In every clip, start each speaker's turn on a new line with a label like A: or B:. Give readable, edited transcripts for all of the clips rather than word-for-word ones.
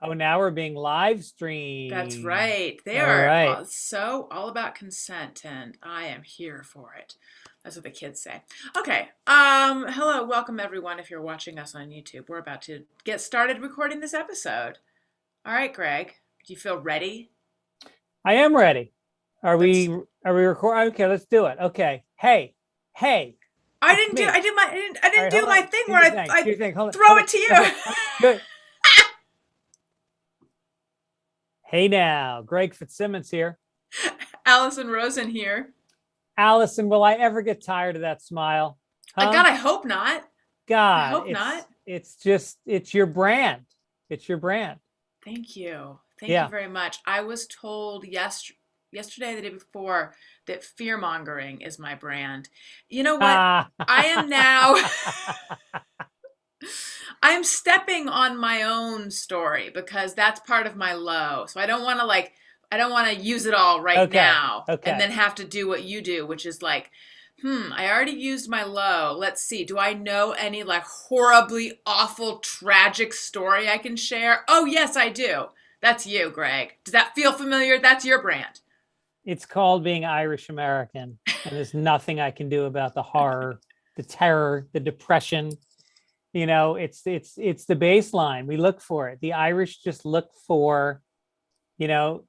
A: Oh, now we're being live
B: That's
A: streamed.
B: right. They
A: All
B: are
A: right.
B: all about consent, and I am here for it. That's what the kids say. Okay. Hello, welcome everyone. If you're watching us on YouTube, we're about to get started recording this episode. All right, Greg. Do you feel ready?
A: I am ready. Are we
B: Let's.
A: are we recording? Okay, let's do it. Okay. Hey, hey,
B: I
A: it's
B: didn't do. I
A: me.
B: did my. I
A: All
B: didn't
A: right,
B: do
A: hold
B: my
A: on.
B: thing
A: Do
B: where
A: your
B: I
A: thing. Do
B: I
A: your thing. Hold it.
B: throw
A: Hold
B: it
A: it.
B: to you.
A: Okay. Good. Hey now, Greg Fitzsimmons here.
B: Allison Rosen here.
A: Allison, will I ever get tired of that smile?
B: God,
A: Huh?
B: I hope not. I
A: God,
B: hope
A: it's
B: not.
A: it's just it's your brand. It's your brand.
B: Thank you. Thank you
A: Yeah.
B: very much. I was told yesterday, the day before, that fear mongering is my brand. You know what?
A: Ah.
B: I am now, I'm stepping on my own story because that's part of my low. So I don't want to use it all right
A: Okay.
B: now and
A: Okay.
B: then have to do what you do, which is like, I already used my low. Let's see. Do I know any like horribly awful, tragic story I can share? Oh, yes, I do. That's you, Greg. Does that feel familiar? That's your brand.
A: It's called being Irish American, and there's nothing I can do about the horror, the terror, the depression. It's the baseline. We look for it. The Irish just look for, you know,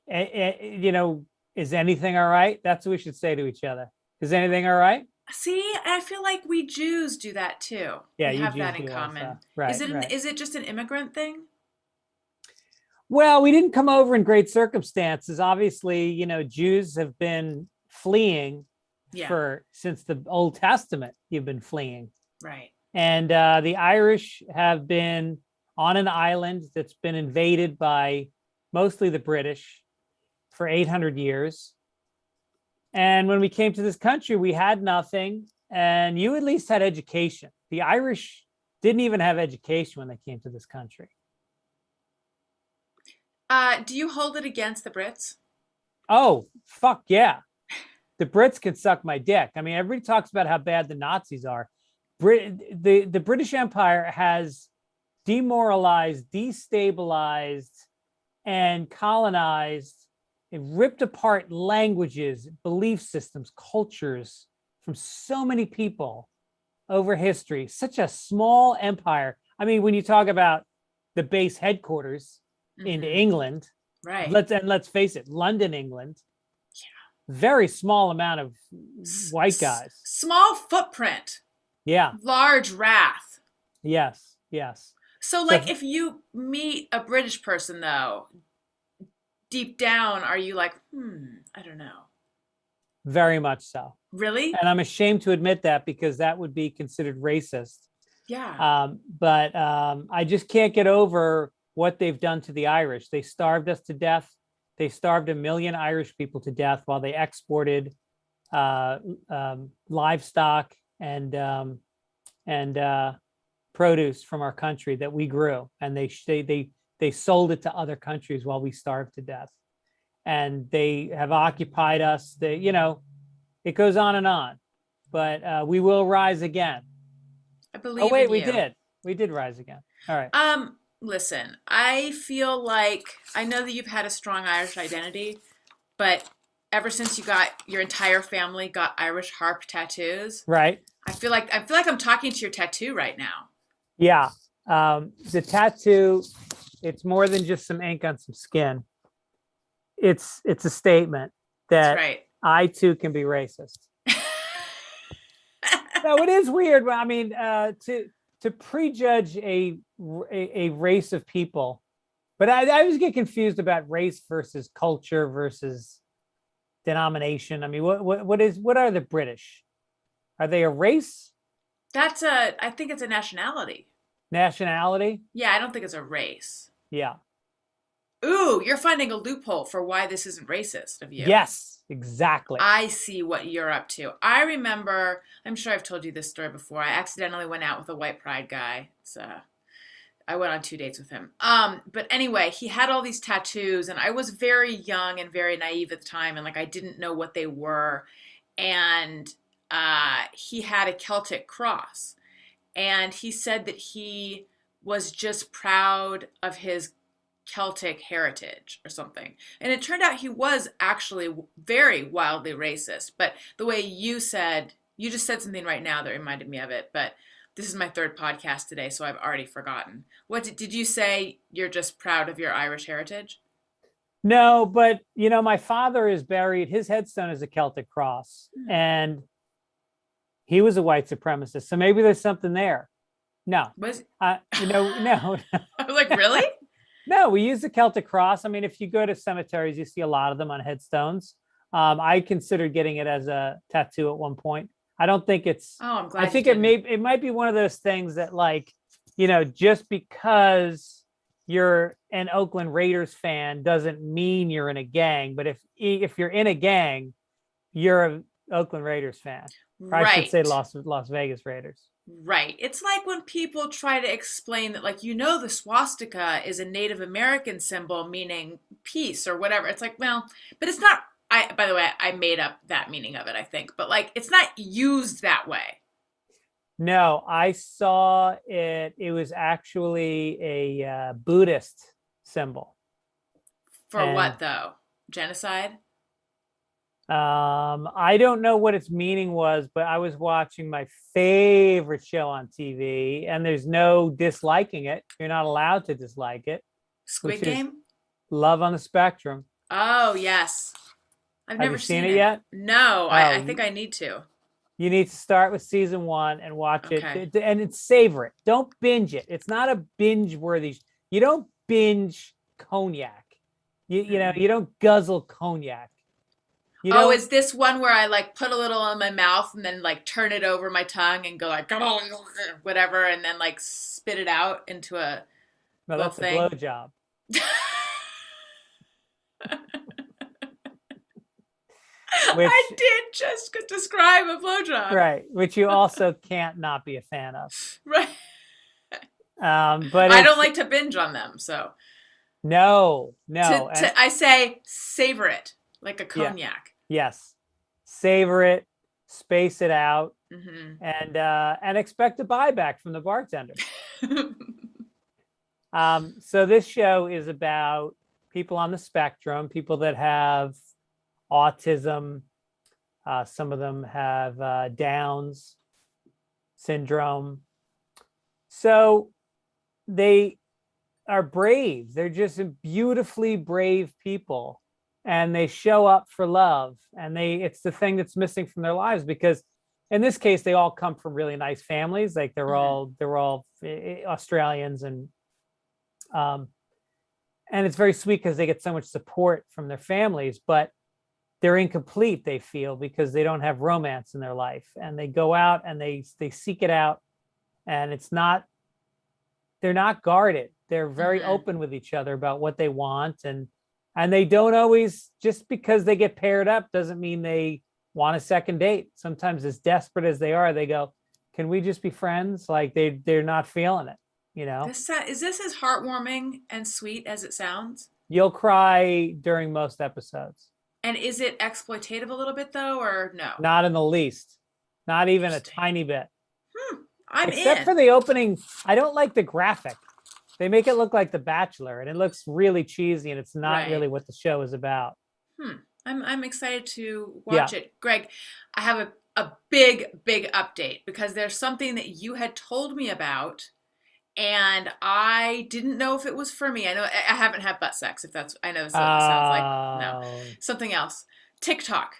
A: is anything all right? That's what we should say to each other. Is anything all right?
B: See, I feel like we Jews do that too.
A: Yeah,
B: We
A: you
B: have
A: Jews
B: that in
A: do also.
B: common.
A: Right, right.
B: Is it just an immigrant thing?
A: Well, we didn't come over in great circumstances. Obviously, Jews have been fleeing
B: Yeah,
A: for since the Old Testament. You've been fleeing.
B: right.
A: And the Irish have been on an island that's been invaded by mostly the British for 800 years. And when we came to this country, we had nothing. And you at least had education. The Irish didn't even have education when they came to this country.
B: Do you hold it against the Brits?
A: Oh, fuck yeah. The Brits can suck my dick. I mean, everybody talks about how bad the Nazis are. The British Empire has demoralized, destabilized, and colonized and ripped apart languages, belief systems, cultures from so many people over history. Such a small empire. I mean, when you talk about the base headquarters in
B: Mm-hmm.
A: England,
B: Right.
A: let's face it, London, England, very small amount of white guys.
B: Small footprint,
A: Yeah.
B: large wrath.
A: Yes. Yes.
B: So,
A: So
B: like, if you meet a British person, though, deep down, are you like, I don't know.
A: very much so.
B: Really?
A: And I'm ashamed to admit that because that would be considered racist.
B: Yeah.
A: But I just can't get over what they've done to the Irish. They starved us to death. They starved 1 million Irish people to death while they exported uh, livestock and produce from our country that we grew, and they sold it to other countries while we starved to death. And they have occupied us. It goes on and on, but we will rise again.
B: I
A: Oh
B: believe
A: wait,
B: in
A: we
B: you.
A: did. We did rise again. All right.
B: Listen, I feel like I know that you've had a strong Irish identity, but ever since you got your entire family got Irish harp tattoos,
A: Right.
B: I feel like I'm talking to your tattoo right now.
A: Yeah. The tattoo, it's more than just some ink on some skin. It's a statement
B: That's
A: that
B: right.
A: I too can be racist. No, it is weird. I mean, to prejudge a race of people, but I always get confused about race versus culture versus denomination. I mean, what are the British? Are they a race,
B: I think it's a nationality.
A: nationality?
B: Yeah, I don't think it's a race.
A: Yeah.
B: Ooh, you're finding a loophole for why this isn't racist of you.
A: Yes, exactly.
B: I see what you're up to. I remember, I'm sure I've told you this story before. I accidentally went out with a white pride guy. So I went on 2 dates with him. But anyway, he had all these tattoos, and I was very young and very naive at the time, and like I didn't know what they were. And he had a Celtic cross, and he said that he was just proud of his Celtic heritage or something. And it turned out he was actually very wildly racist. But the way you just said something right now that reminded me of it. But this is my third podcast today, so I've already forgotten. What did you say? You're just proud of your Irish heritage?
A: No, but my father is buried. His headstone is a Celtic cross, and he was a white supremacist. So maybe there's something there. No,
B: Was
A: no.
B: I was like, really?
A: No, we use the Celtic cross. I mean, if you go to cemeteries, you see a lot of them on headstones. I considered getting it as a tattoo at one point. I don't think it's.
B: Oh, I'm glad.
A: I think it might be one of those things that, like, just because you're an Oakland Raiders fan doesn't mean you're in a gang. But if you're in a gang, you're an Oakland Raiders fan. Or I should say Las Vegas Raiders.
B: Right. It's like when people try to explain that, like, the swastika is a Native American symbol meaning peace or whatever. It's like, well, but it's not. By the way, I made up that meaning of it, I think. But, like, it's not used that way.
A: No, I saw it. It was actually a Buddhist symbol.
B: For what, though? Genocide?
A: I don't know what its meaning was, but I was watching my favorite show on TV, and there's no disliking it. You're not allowed to dislike it.
B: Squid Game?
A: Love on the Spectrum.
B: Oh, yes. I've never seen it
A: yet.
B: No, I think I need to.
A: You need to start with season 1 and watch it, and savor it. Don't binge it. It's not a binge worthy. You don't binge cognac. You don't guzzle cognac.
B: Is this one where I, like, put a little in my mouth and then, like, turn it over my tongue and go like whatever, and then, like, spit it out into a
A: that's thing? A blowjob.
B: I did just describe a blowjob,
A: right? Which you also can't not be a fan of,
B: right?
A: But
B: I don't like to binge on them, so
A: no.
B: I say savor it. Like a cognac.
A: Yeah. Yes. Savor it, space it out, and expect a buyback from the bartender. So this show is about people on the spectrum, people that have autism. Some of them have Downs syndrome. So they are brave. They're just beautifully brave people. And they show up for love, and it's the thing that's missing from their lives, because in this case, they all come from really nice families. Like they're all Australians, and it's very sweet because they get so much support from their families, but they're incomplete, they feel, because they don't have romance in their life, and they go out and they seek it out, and they're not guarded. They're very open with each other about what they want, and they don't always, just because they get paired up doesn't mean they want a second date. Sometimes, as desperate as they are, they go, can we just be friends? Like they're not feeling it,
B: Is this as heartwarming and sweet as it sounds?
A: You'll cry during most episodes.
B: And is it exploitative a little bit, though, or no?
A: Not in the least. Not even a tiny bit.
B: Except
A: for the opening. I don't like the graphic. They make it look like The Bachelor, and it looks really cheesy, and it's not really what the show is about.
B: I'm excited to watch it. Greg, I have a big update, because there's something that you had told me about, and I didn't know if it was for me. I know I haven't had butt sex, I know this sounds like, no. Something else. TikTok.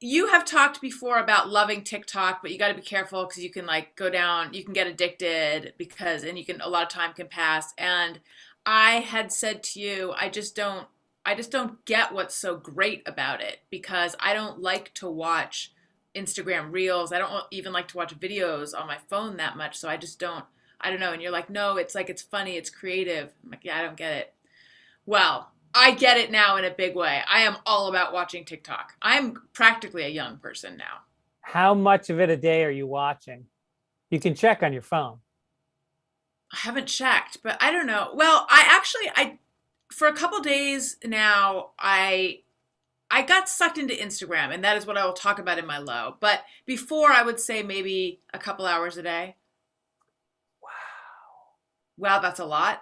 B: You have talked before about loving TikTok, but you got to be careful, because you can, like, go down, you can get addicted, a lot of time can pass. And I had said to you, I just don't get what's so great about it, because I don't like to watch Instagram reels. I don't even like to watch videos on my phone that much. So I don't know. And you're like, no, it's like, it's funny, it's creative. I'm like, yeah, I don't get it. Well, I get it now in a big way. I am all about watching TikTok. I'm practically a young person now.
A: How much of it a day are you watching? You can check on your phone.
B: I haven't checked, but I don't know. Well, I for a couple days now, I got sucked into Instagram, and that is what I will talk about in my low. But before, I would say maybe a couple hours a day. Wow, that's a lot.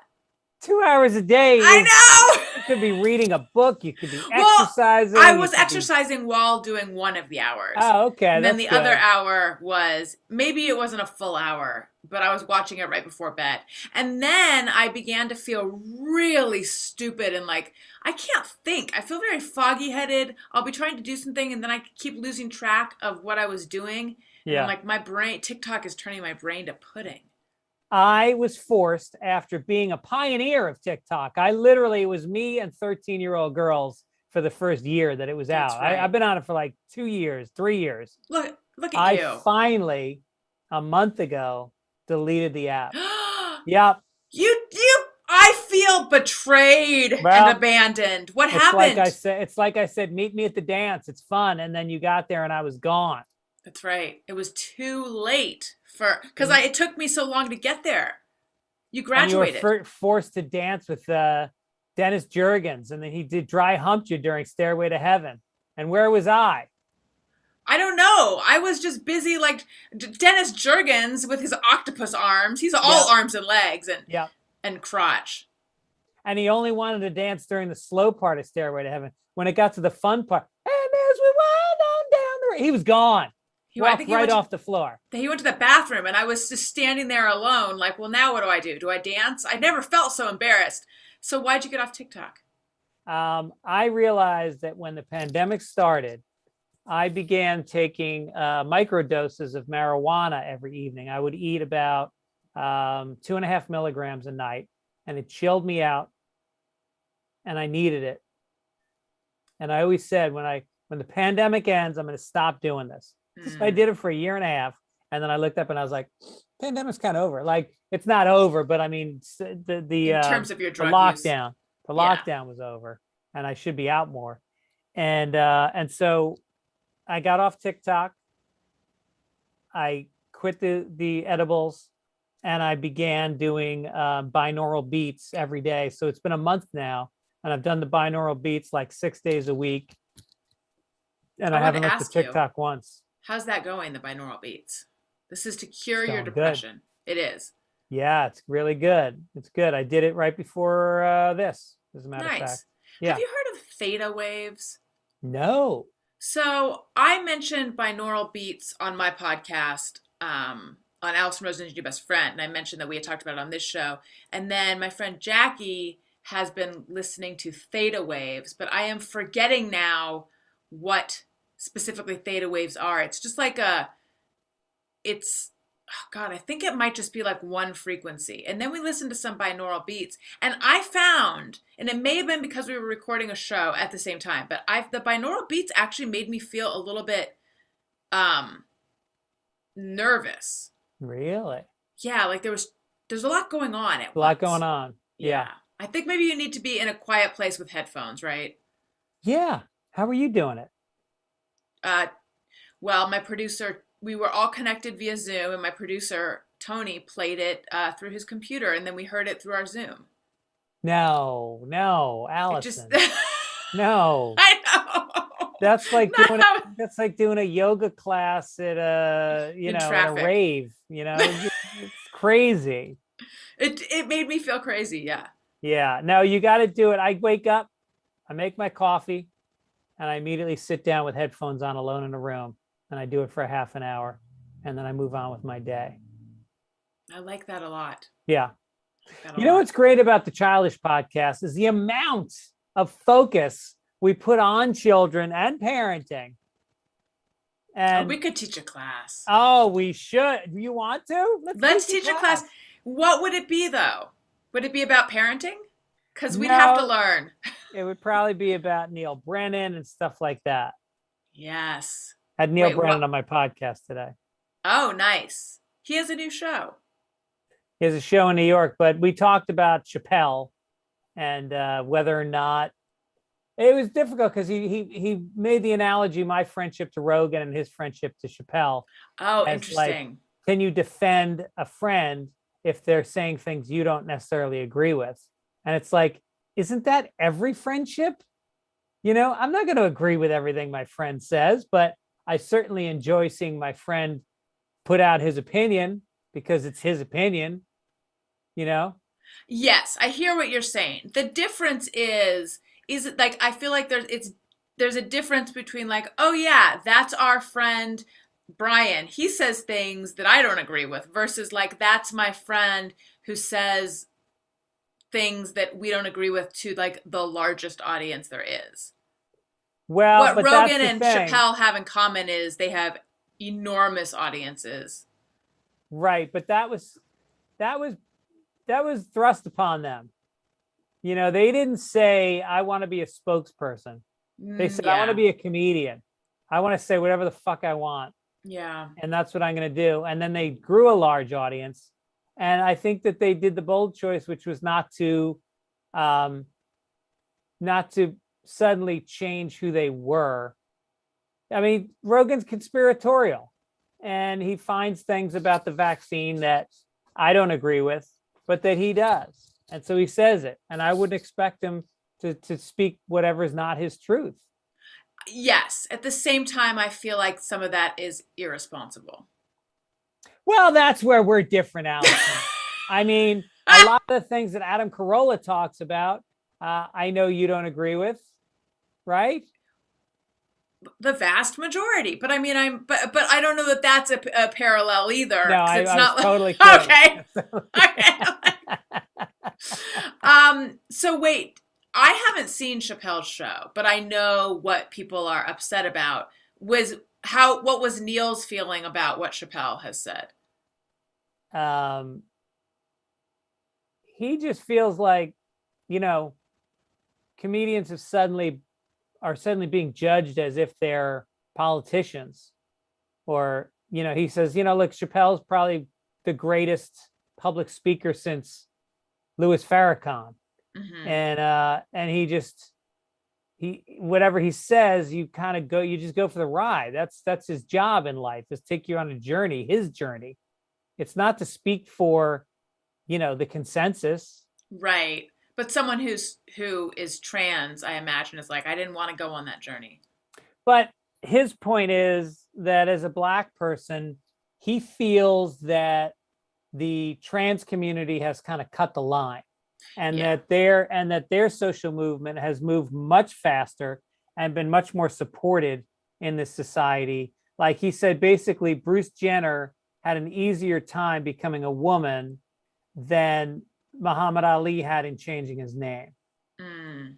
A: 2 hours a day
B: I
A: is,
B: know.
A: you could be reading a book, you could be
B: Well,
A: exercising.
B: I
A: you
B: was
A: could be-
B: exercising while doing one of the hours.
A: Oh, okay,
B: And then
A: that's
B: the other
A: good.
B: hour was, maybe it wasn't a full hour, but I was watching it right before bed. And then I began to feel really stupid and like, I can't think. I feel very foggy headed. I'll be trying to do something and then I keep losing track of what I was doing. And I'm
A: Yeah.
B: like, my brain, TikTok is turning my brain to pudding.
A: I was forced after being a pioneer of TikTok. It was me and 13-year-old girls for the first year that it was
B: That's
A: out.
B: right.
A: I've been on it for like 2 years, 3 years.
B: Look at
A: I
B: you.
A: finally, a month ago, deleted the app. Yep.
B: I feel betrayed and
A: Well,
B: abandoned. What
A: it's like
B: happened?
A: I said, meet me at the dance. It's fun. And then you got there and I was gone.
B: That's right. It was too late because it took me so long to get there. You
A: And you were
B: graduated.
A: forced to dance with Dennis Jurgens, and then he did dry humped you during Stairway to Heaven. And where was I?
B: I don't know. I was just busy like Dennis Jurgens with his octopus arms. He's all
A: Yep.
B: arms and legs
A: Yep.
B: and crotch.
A: And he only wanted to dance during the slow part of Stairway to Heaven. When it got to the fun part, and as we wind on down the road, he was gone. Walked right off the floor.
B: He went to the bathroom and I was just standing there alone like, well, now what do I do? Do I dance? I never felt so embarrassed. So why'd you get off TikTok?
A: I realized that when the pandemic started, I began taking microdoses of marijuana every evening. I would eat about 2.5 milligrams a night, and it chilled me out, and I needed it. And I always said, when the pandemic ends, I'm going to stop doing this. So I did it for a year and a half, and then I looked up and I was like, pandemic's kind of over. Like, it's not over, but I mean,
B: in terms of your drug
A: lockdown,
B: use.
A: the lockdown was over, and I should be out more. And so I got off TikTok. I quit the edibles, and I began doing binaural beats every day. So it's been a month now, and I've done the binaural beats like 6 days a week, and I haven't looked at TikTok once.
B: How's that going, the binaural beats? This is to cure your
A: Good.
B: depression. It is.
A: Yeah, it's really good. It's good. I did it right before this, as a matter of fact. Yeah.
B: Have you heard of theta waves?
A: No.
B: So I mentioned binaural beats on my podcast, on Allison Rose and Your Best Friend, and I mentioned that we had talked about it on this show. And then my friend Jackie has been listening to theta waves, but I am forgetting now what specifically theta waves are. It's just like I think it might just be like one frequency. And then we listened to some binaural beats, and I found, and it may have been because we were recording a show at the same time, but the binaural beats actually made me feel a little bit nervous.
A: Really?
B: Yeah, like there's a lot going on at
A: once. A lot going on. Yeah.
B: I think maybe you need to be in a quiet place with headphones, right?
A: Yeah. How are you doing it?
B: Well, my producer, we were all connected via Zoom, and my producer, Tony, played it through his computer, and then we heard it through our Zoom.
A: No, Allison. No.
B: I know.
A: That's like doing a yoga class at at a rave, it's crazy.
B: It made me feel crazy. Yeah.
A: Yeah. No, you got to do it. I wake up, I make my coffee, and I immediately sit down with headphones on alone in a room, and I do it for a half an hour, and then I move on with my day.
B: I like that a lot.
A: Yeah. You know what's great about the Childish podcast is the amount of focus we put on children and parenting. And
B: we could teach a class.
A: Oh, we should. Do you want to?
B: Let's teach a class. What would it be, though? Would it be about parenting? Because we'd have to learn.
A: It would probably be about Neil Brennan and stuff like that.
B: Yes.
A: I had Neil Brennan on my podcast today.
B: Oh, nice. He has a new show.
A: He has a show in New York, but we talked about Chappelle and whether or not it was difficult because he made the analogy, my friendship to Rogan and his friendship to Chappelle.
B: Oh, interesting.
A: Like, can you defend a friend if they're saying things you don't necessarily agree with? And it's like, isn't that every friendship? I'm not going to agree with everything my friend says, but I certainly enjoy seeing my friend put out his opinion because it's his opinion,
B: Yes, I hear what you're saying. The difference is it like I feel like there's a difference between like, oh yeah, that's our friend Brian. He says things that I don't agree with versus like that's my friend who says things that we don't agree with to like the largest audience there is.
A: Well,
B: What
A: but that's
B: Rogan
A: the
B: and
A: thing.
B: Chappelle have in common is they have enormous audiences.
A: Right. But that was that was thrust upon them. You know, they didn't say, I want to be a spokesperson. They said, I want to
B: Yeah.
A: be a comedian. I want to say whatever the fuck I want.
B: Yeah.
A: And that's what I'm going to do. And then they grew a large audience. And I think that they did the bold choice, which was um, not to suddenly change who they were. I mean, Rogan's conspiratorial and he finds things about the vaccine that I don't agree with, but that he does. And so he says it. And I wouldn't expect him to speak whatever is not his truth.
B: Yes. At the same time, I feel like some of that is irresponsible.
A: Well, that's where we're different, Allison. I mean, a lot of the things that Adam Carolla talks about, I know you don't agree with, right?
B: The vast majority, but I mean, but I don't know that that's a parallel either
A: No,
B: because it's
A: I was
B: not like
A: totally kidding.
B: okay, okay. So wait, I haven't seen Chappelle's show, but I know what people are upset about. Was how what was Neil's feeling about what Chappelle has said?
A: um, he just feels like, you know, comedians are suddenly being judged as if they're politicians. Or, you know, he says, you know, look, Chappelle's probably the greatest public speaker since Louis Farrakhan.
B: Hmm.
A: And he whatever he says, you just go for the ride. That's his job in life, is take you on a journey, his journey. It's not to speak for, you know, the consensus.
B: Right, but someone who is trans, I imagine, is like, I didn't want to go on that journey.
A: But his point is that as a black person, he feels that the trans community has kind of cut the line, and
B: Yeah.
A: that their social movement has moved much faster and been much more supported in this society. Like he said, basically, Bruce Jenner had an easier time becoming a woman than Muhammad Ali had in changing his name.
B: Mm,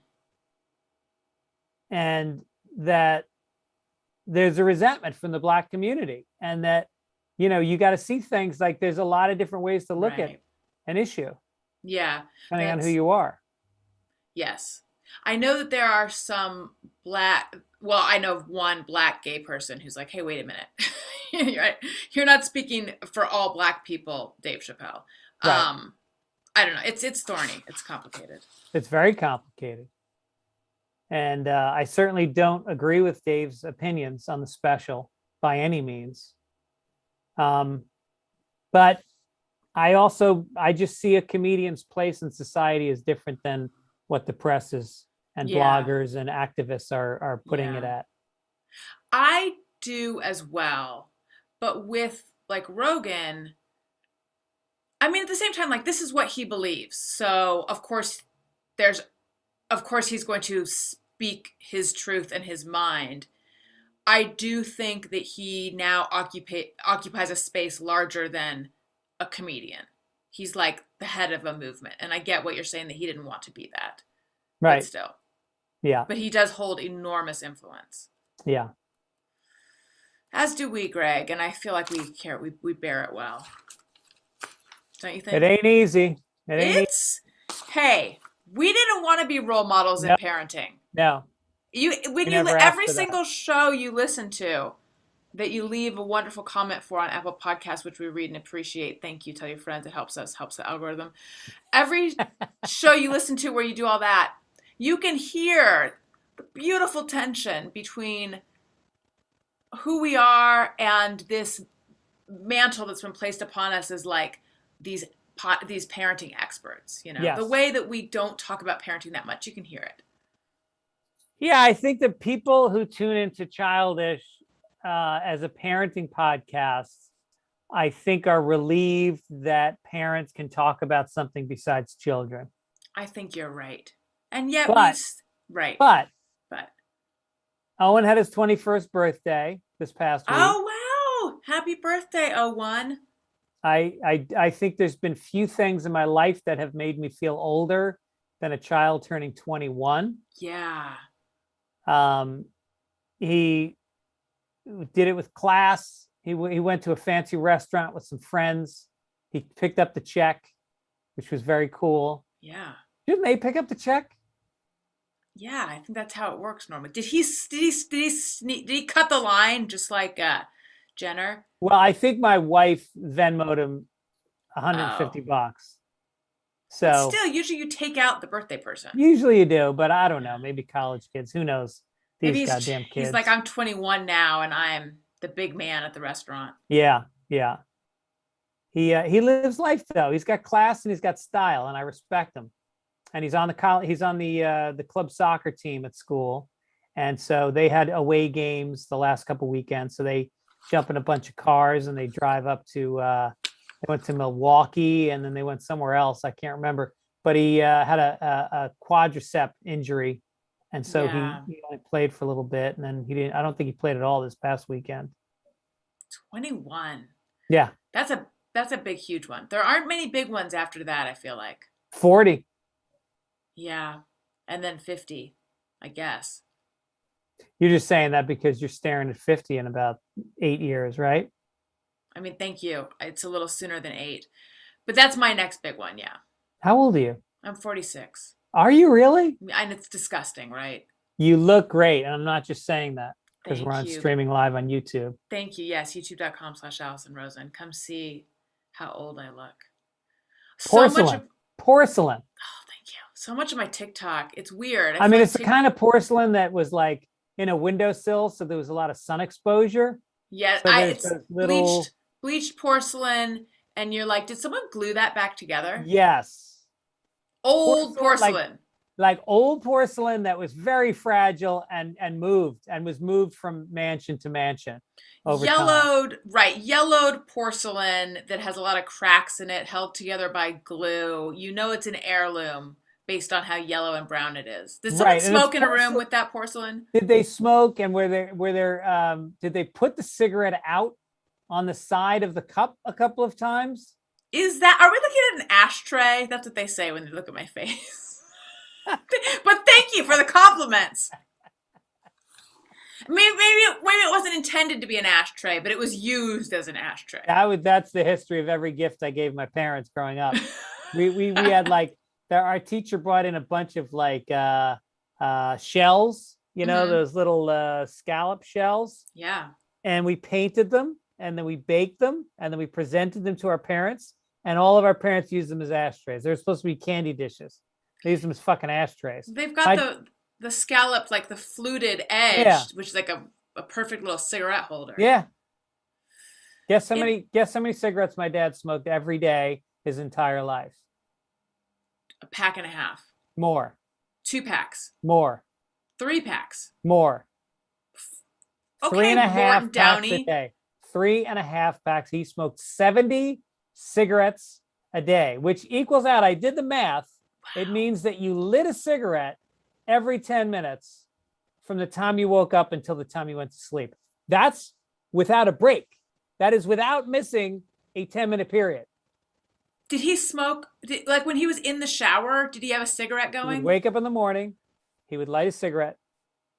A: And that there's a resentment from the black community, and that, you know, you got to see things like there's a lot of different ways to look at
B: right.
A: an issue
B: Yeah.
A: depending on who
B: That's
A: you are.
B: Yes. I know that there are some black, well, I know of one black gay person who's like, hey, wait a minute. You're you're not speaking for all black people, Dave Chappelle.
A: Right.
B: Um, I don't know. It's thorny. It's complicated.
A: It's very complicated. And I certainly don't agree with Dave's opinions on the special by any means. Um, but I just see a comedian's place in society is different than what the press is and
B: Yeah.
A: bloggers and activists are putting it
B: Yeah.
A: at.
B: I do as well. But with like Rogan, I mean, at the same time, like this is what he believes. So there's, of course, he's going to speak his truth and his mind. I do think that he now occupies a space larger than a comedian. He's like the head of a movement. And I get what you're saying that he didn't want to be that, but
A: Right.
B: still.
A: Yeah.
B: But he does hold enormous influence.
A: Yeah.
B: As do we, Greg, and I feel like we bear it well. Don't you
A: It
B: think?
A: ain't easy. It ain't easy.
B: It's Hey, we didn't want to be role models in
A: No,
B: parenting.
A: no.
B: You
A: We
B: when you
A: never asked
B: every
A: for that.
B: single show you listen to that you leave a wonderful comment for on Apple Podcasts, which we read and appreciate. Thank you. Tell your friends. It helps us, helps the algorithm. Every show you listen to where you do all that, you can hear the beautiful tension between who we are and this mantle that's been placed upon us as like these these parenting experts. You know, the
A: Yes.
B: way that we don't talk about parenting that much, you can hear it.
A: Yeah, I think that people who tune into Childish as a parenting podcast I think are relieved that parents can talk about something besides children.
B: I think you're right. And yet
A: But
B: right.
A: but
B: But
A: Owen had his 21st birthday this past week.
B: oh wow. Happy birthday, oh one.
A: I think there's been few things in my life that have made me feel older than a child turning 21.
B: Yeah.
A: Um, he did it with class. He went to a fancy restaurant with some friends. He picked up the check, which was very cool.
B: Yeah.
A: Didn't they pick up the check?
B: Yeah, I think that's how it works normally. Did he cut the line just like Jenner?
A: Well, I think my wife Venmoed him
B: Oh.
A: $150.
B: But
A: So
B: still, usually you take out the birthday person.
A: usually you do, but I don't know.
B: Yeah.
A: Maybe college kids. Who knows?
B: Maybe
A: These goddamn
B: he's like,
A: kids.
B: I'm 21 now and I'm the big man at the restaurant.
A: Yeah, yeah. He lives life though. He's got class and he's got style, and I respect him. And he's on the club soccer team at school, and so they had away games the last couple weekends. So they jump in a bunch of cars and they drive up to. They went to Milwaukee and then they went somewhere else. I can't remember, but he had a quadricep injury, and so
B: Yeah.
A: he only played for a little bit, and then he didn't. I don't think he played at all this past weekend.
B: 21.
A: Yeah,
B: That's a big huge one. There aren't many big ones after that, I feel like.
A: 40.
B: Yeah. And then 50, I guess.
A: You're just saying that because you're staring at 50 in about 8 years, right?
B: I mean, thank you. It's a little sooner than 8. But that's my next big one, yeah.
A: How old are you?
B: I'm 46.
A: Are you really?
B: And it's disgusting, right?
A: You look great. And I'm not just saying that because we're
B: Thank
A: on
B: you.
A: streaming live on YouTube.
B: Thank you. Yes, youtube.com/Allison Rosen. Come see how old I look.
A: Porcelain. Porcelain.
B: Oh, thank you. So much of my TikTok. It's weird.
A: I mean, it's the kind of porcelain that was like in a windowsill, so there was a lot of sun exposure.
B: Yeah,
A: So
B: it's little bleached porcelain, and you're like, did someone glue that back together?
A: Yes.
B: Old porcelain.
A: Like old porcelain that was very fragile and was moved from mansion to mansion over
B: Yellowed,
A: time.
B: right, yellowed porcelain that has a lot of cracks in it, held together by glue. You know it's an heirloom based on how yellow and brown it is. Did someone smoke in a room with that porcelain?
A: Did they smoke, and did they put the cigarette out on the side of the cup a couple of times?
B: Are we looking at an ashtray? That's what they say when they look at my face. But thank you for the compliments. Maybe it wasn't intended to be an ashtray, but it was used as an ashtray.
A: That's the history of every gift I gave my parents growing up. we had like our teacher brought in a bunch of like shells, those little scallop shells.
B: Yeah.
A: And we painted them, and then we baked them, and then we presented them to our parents, and all of our parents used them as ashtrays. They're supposed to be candy dishes. They use them as fucking ashtrays.
B: They've got the scallop, like the fluted edge, which is like a perfect little cigarette holder.
A: Yeah. Guess how many cigarettes my dad smoked every day his entire life?
B: A pack and a half.
A: More.
B: 2 packs.
A: More.
B: 3 packs.
A: More.
B: Okay,
A: 3.5 packs a day. 3.5 packs. He smoked 70 cigarettes a day, which equals out. I did the math. Wow. It means that you lit a cigarette every 10 minutes from the time you woke up until the time you went to sleep. That's without a break. That is without missing a 10-minute period.
B: Did he smoke? Like when he was in the shower, did he have a cigarette going?
A: He would wake up in the morning. He would light a cigarette.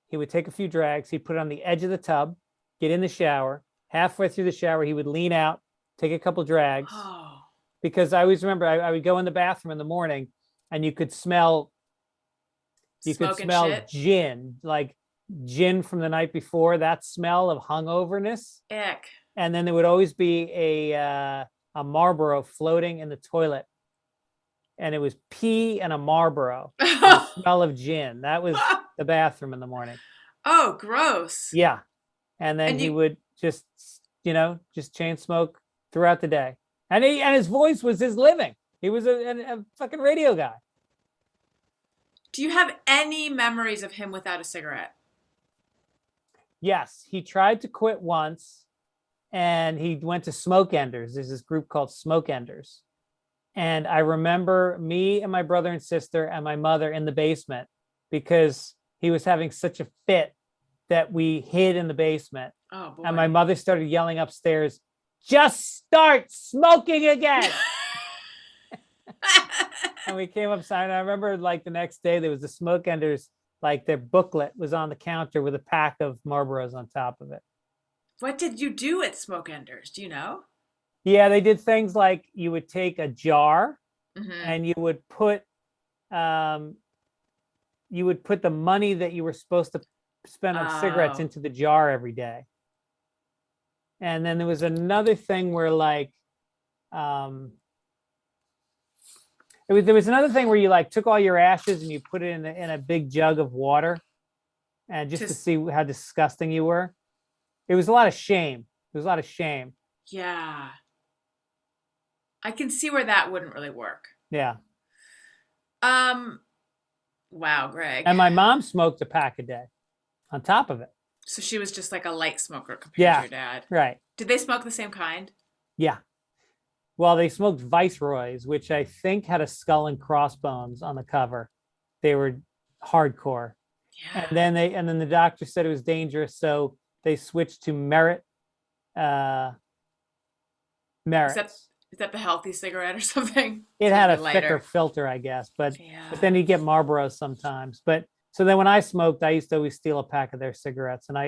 A: He would take a few drags. He'd put it on the edge of the tub, get in the shower. Halfway through the shower, he would lean out, take a couple drags.
B: Oh.
A: Because I always remember I would go in the bathroom in the morning, and you could smell gin, like gin from the night before, that smell of hungoverness.
B: Ick.
A: And then there would always be a Marlboro floating in the toilet. And it was pee and a Marlboro. The smell of gin. That was the bathroom in the morning.
B: Oh, gross.
A: Yeah. And then he would just chain smoke throughout the day. And his voice was his living. He was a fucking radio guy.
B: Do you have any memories of him without a cigarette?
A: Yes. He tried to quit once, and he went to Smoke Enders. There's this group called Smoke Enders. And I remember me and my brother and sister and my mother in the basement because he was having such a fit that we hid in the basement.
B: Oh boy.
A: And my mother started yelling upstairs, "Just start smoking again." And we came upside. And I remember like the next day there was the Smoke Enders, like their booklet was on the counter with a pack of Marlboros on top of it.
B: What did you do at Smoke Enders? Do you know?
A: Yeah, they did things like you would take a jar
B: Mm-hmm.
A: and you would put the money that you were supposed to spend on cigarettes
B: Oh.
A: into the jar every day. And then there was another thing where like there was another thing where you like took all your ashes and you put it in a big jug of water and just to see how disgusting you were. It was a lot of shame. It was a lot of shame.
B: Yeah. I can see where that wouldn't really work.
A: Yeah.
B: Wow, Greg.
A: And my mom smoked a pack a day on top of it.
B: So she was just like a light smoker compared
A: Yeah.
B: to your dad.
A: Right.
B: Did they smoke the same kind?
A: Yeah. Well, they smoked Viceroys, which I think had a skull and crossbones on the cover. They were hardcore.
B: Yeah.
A: And then the doctor said it was dangerous, so they switched to Merit. Merit.
B: Is that the healthy cigarette or something?
A: It had a
B: lighter.
A: thicker filter, I guess, but
B: Yeah.
A: but then you get Marlboros sometimes. But so then when I smoked, I used to always steal a pack of their cigarettes, and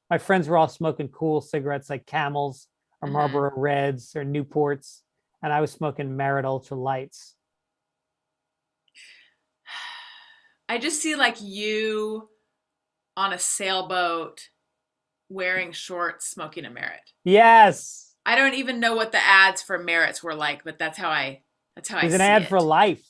A: my friends were all smoking cool cigarettes like Camels or Marlboro Reds or Newports, and I was smoking Merit Ultra Lights.
B: I just see like you on a sailboat wearing shorts smoking a Merit.
A: Yes.
B: I don't even know what the ads for Merits were like, but that's how I
A: There's
B: see
A: an ad
B: it.
A: for life.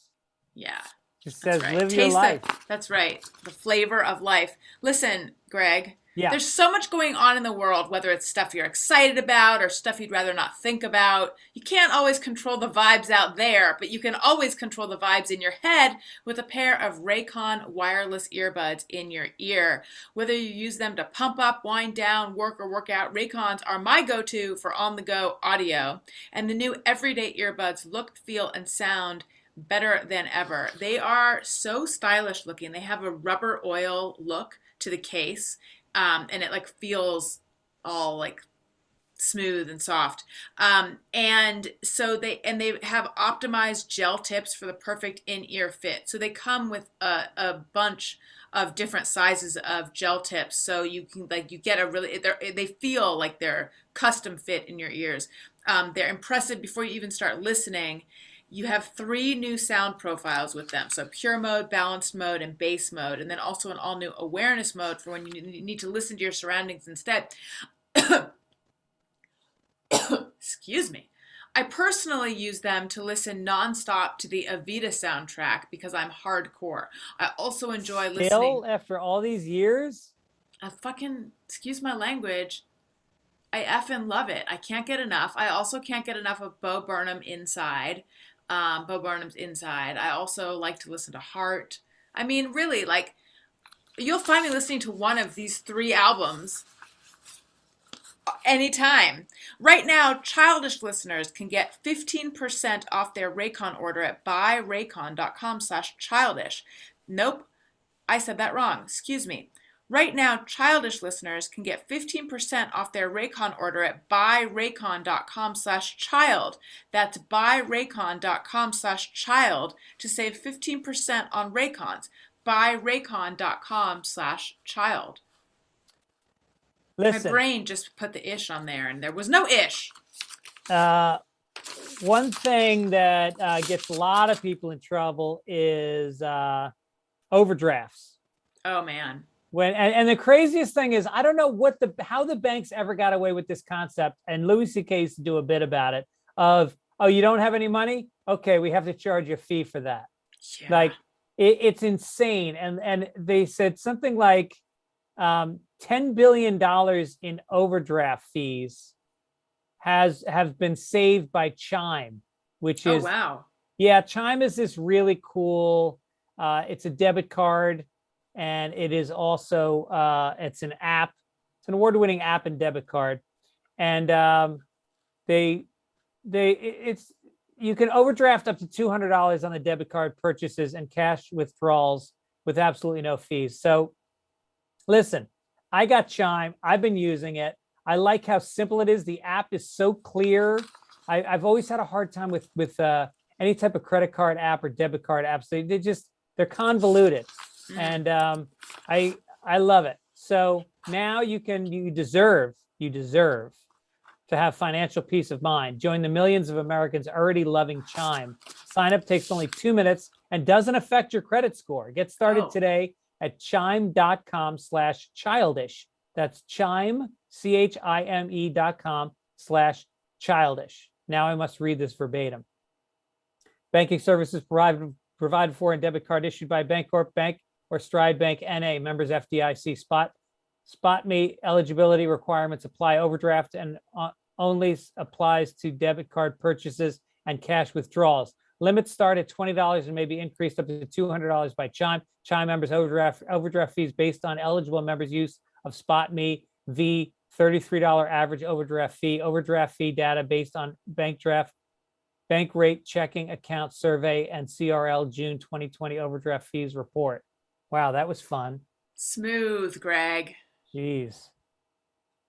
B: Yeah.
A: Just says
B: right.
A: live your life.
B: That's right. The flavor of life. Listen, Greg.
A: Yeah.
B: There's so much going on in the world, whether it's stuff you're excited about or stuff you'd rather not think about. You can't always control the vibes out there, but you can always control the vibes in your head with a pair of Raycon wireless earbuds in your ear. Whether you use them to pump up, wind down, work, or work out, Raycons are my go-to for on-the-go audio. And the new everyday earbuds look, feel, and sound better than ever. They are so stylish looking. They have a rubber oil look to the case. And it like feels all like smooth and soft. And so they have optimized gel tips for the perfect in-ear fit. So they come with a bunch of different sizes of gel tips. So you can you get they feel like they're custom fit in your ears. They're impressive before you even start listening. You have 3 new sound profiles with them. So pure mode, balanced mode, and bass mode. And then also an all-new awareness mode for when you need to listen to your surroundings instead. Excuse me. I personally use them to listen nonstop to the Evita soundtrack because I'm hardcore. I also enjoy listening.
A: Still, after all these years?
B: Excuse my language. I effing love it. I can't get enough. I also can't get enough of Bo Burnham Inside. Bo Burnham's Inside. I also like to listen to Heart. I mean, really, like, you'll find me listening to one of these 3 albums anytime. Right now, Childish listeners can get 15% off their Raycon order at buyraycon.com/childish. Nope, I said that wrong. Excuse me. Right now, Childish listeners can get 15% off their Raycon order at buyraycon.com/child. That's buyraycon.com/child to save 15% on Raycons. Buyraycon.com/child.
A: Listen.
B: My brain just put the ish on there, and there was no ish.
A: One thing that gets a lot of people in trouble is overdrafts.
B: Oh, man.
A: And the craziest thing is, I don't know how the banks ever got away with this concept. And Louis C.K. used to do a bit about it of, oh, you don't have any money? Okay, we have to charge you a fee for that.
B: Yeah.
A: Like it's insane. And they said something like $10 billion in overdraft fees have been saved by Chime, which is,
B: oh, wow.
A: Yeah, Chime is this really cool, it's a debit card. And it is also, it's an app. It's an award-winning app and debit card. and it's you can overdraft up to $200 on the debit card purchases and cash withdrawals with absolutely no fees. So listen, I got Chime. I've been using it. I like how simple it is. The app is so clear. I've always had a hard time with any type of credit card app or debit card apps. They're convoluted, and I love it. So now you deserve to have financial peace of mind. Join the millions of Americans already loving Chime. Sign up takes only 2 minutes and doesn't affect your credit score. Get started today at chime.com/childish. That's Chime, CHIME.com/childish. Now I must read this verbatim. Banking services provided for and debit card issued by Bancorp Bank or Stride Bank NA, members FDIC. SpotMe eligibility requirements apply. Overdraft and only applies to debit card purchases and cash withdrawals. Limits start at $20 and may be increased up to $200 by Chime. Chime members overdraft fees based on eligible members' use of SpotMe v. $33 average overdraft fee. Overdraft fee data based on bank rate checking account survey and CRL June 2020 overdraft fees report. Wow, that was fun.
B: Smooth, Greg.
A: Jeez.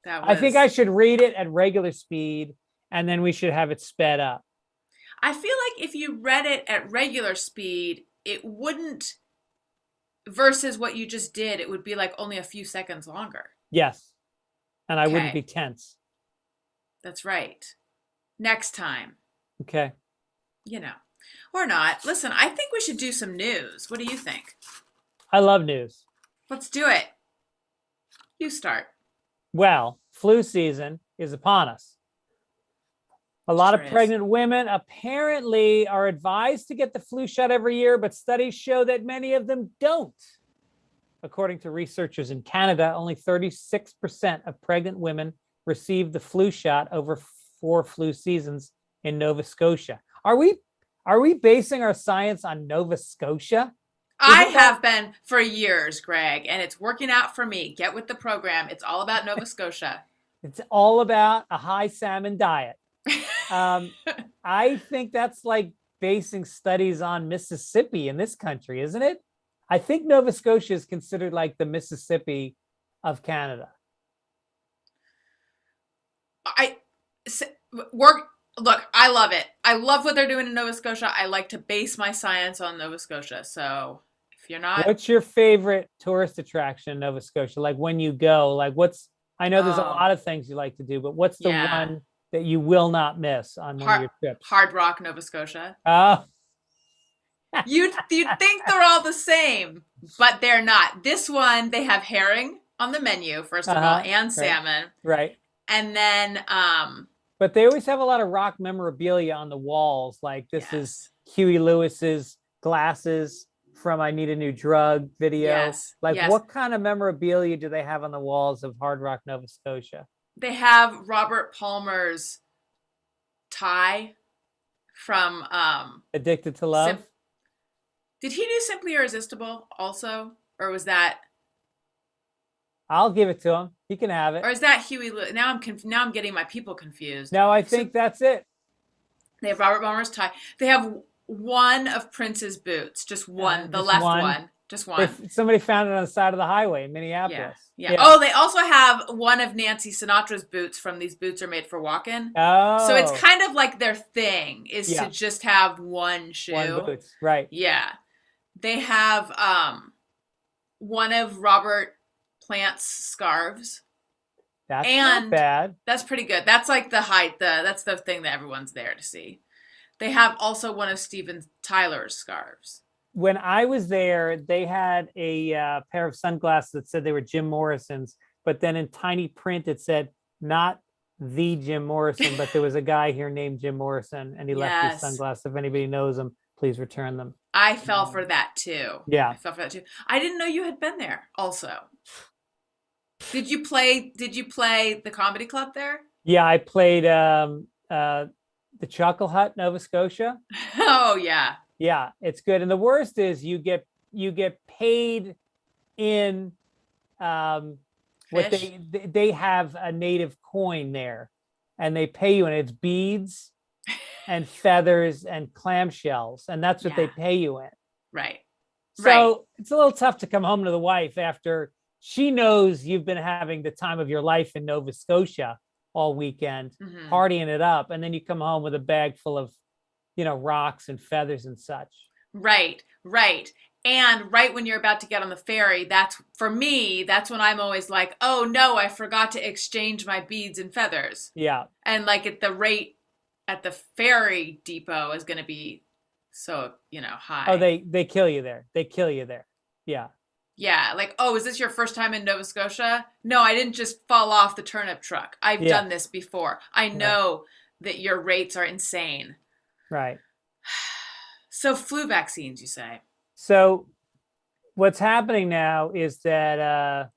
B: I
A: think I should read it at regular speed and then we should have it sped up.
B: I feel like if you read it at regular speed, it wouldn't, versus what you just did, it would be like only a few seconds longer.
A: Yes. And I wouldn't be tense.
B: That's right. Next time.
A: Okay.
B: Or not. Listen, I think we should do some news. What do you think?
A: I love news.
B: Let's do it. You start.
A: Well, flu season is upon us. A lot of pregnant women apparently are advised to get the flu shot every year, but studies show that many of them don't. According to researchers in Canada, only 36% of pregnant women received the flu shot over 4 flu seasons in Nova Scotia. Are we basing our science on Nova Scotia?
B: I have been for years, Greg, and it's working out for me. Get with the program. It's all about Nova Scotia.
A: It's all about a high salmon diet. I think that's like basing studies on Mississippi in this country, isn't it? I think Nova Scotia is considered like the Mississippi of Canada.
B: Look, I love it. I love what they're doing in Nova Scotia. I like to base my science on Nova Scotia. So if you're not...
A: What's your favorite tourist attraction in Nova Scotia? Like when you go, like I know there's a lot of things you like to do, but what's the one that you will not miss on one of your trips?
B: Hard Rock, Nova Scotia.
A: Oh.
B: You'd think they're all the same, but they're not. This one, they have herring on the menu, first of all, and salmon.
A: Right.
B: And then...
A: But they always have a lot of rock memorabilia on the walls. Like this is Huey Lewis's glasses from I Need a New Drug video. What kind of memorabilia do they have on the walls of Hard Rock, Nova Scotia?
B: They have Robert Palmer's tie from
A: Addicted to Love.
B: Did he do Simply Irresistible also? Or was that...
A: I'll give it to him. He can have it.
B: Or is that Huey Lewis? Now I'm getting my people confused.
A: No, I think that's it.
B: They have Robert Palmer's tie. They have one of Prince's boots. Just one. The left one. Just one.
A: Somebody found it on the side of the highway in Minneapolis.
B: Yeah. Oh, they also have one of Nancy Sinatra's boots from These Boots Are Made for Walking.
A: Oh.
B: So it's kind of like their thing is to just have one shoe.
A: One boots. Right.
B: Yeah. They have one of Robert Plant's scarves.
A: That's not bad.
B: That's pretty good. That's like that's the thing that everyone's there to see. They have also one of Steven Tyler's scarves.
A: When I was there, they had a pair of sunglasses that said they were Jim Morrison's, but then in tiny print it said not the Jim Morrison, but there was a guy here named Jim Morrison, and he left these sunglasses. If anybody knows them, please return them.
B: I fell for that too.
A: Yeah.
B: I fell for that too. I didn't know you had been there also. Did you play the comedy club there? Yeah,
A: I played the Chuckle Hut, Nova Scotia.
B: Oh yeah.
A: Yeah, it's good. And the worst is you get paid in what they have a native coin there. and they pay you, and it's beads and feathers and clamshells, and that's what they
B: Yeah.
A: pay you in.
B: Right. Right.
A: So it's a little tough to come home to the wife after she knows you've been having the time of your life in Nova Scotia all weekend,
B: Hmm.
A: partying it up, and then you come home with a bag full of, rocks and feathers and such.
B: Right. Right. And right when you're about to get on the ferry, for me, that's when I'm always like, oh no, I forgot to exchange my beads and feathers.
A: Yeah.
B: And like at the rate at the ferry depot is going to be so,
A: Oh,
B: high.
A: they kill you there. They kill you there. Yeah.
B: Yeah, like, oh, is this your first time in Nova Scotia? No, I didn't just fall off the turnip truck. I've
A: Yeah.
B: done this before. I
A: Right.
B: know that your rates are insane.
A: Right.
B: So, flu vaccines, you say?
A: So what's happening now is that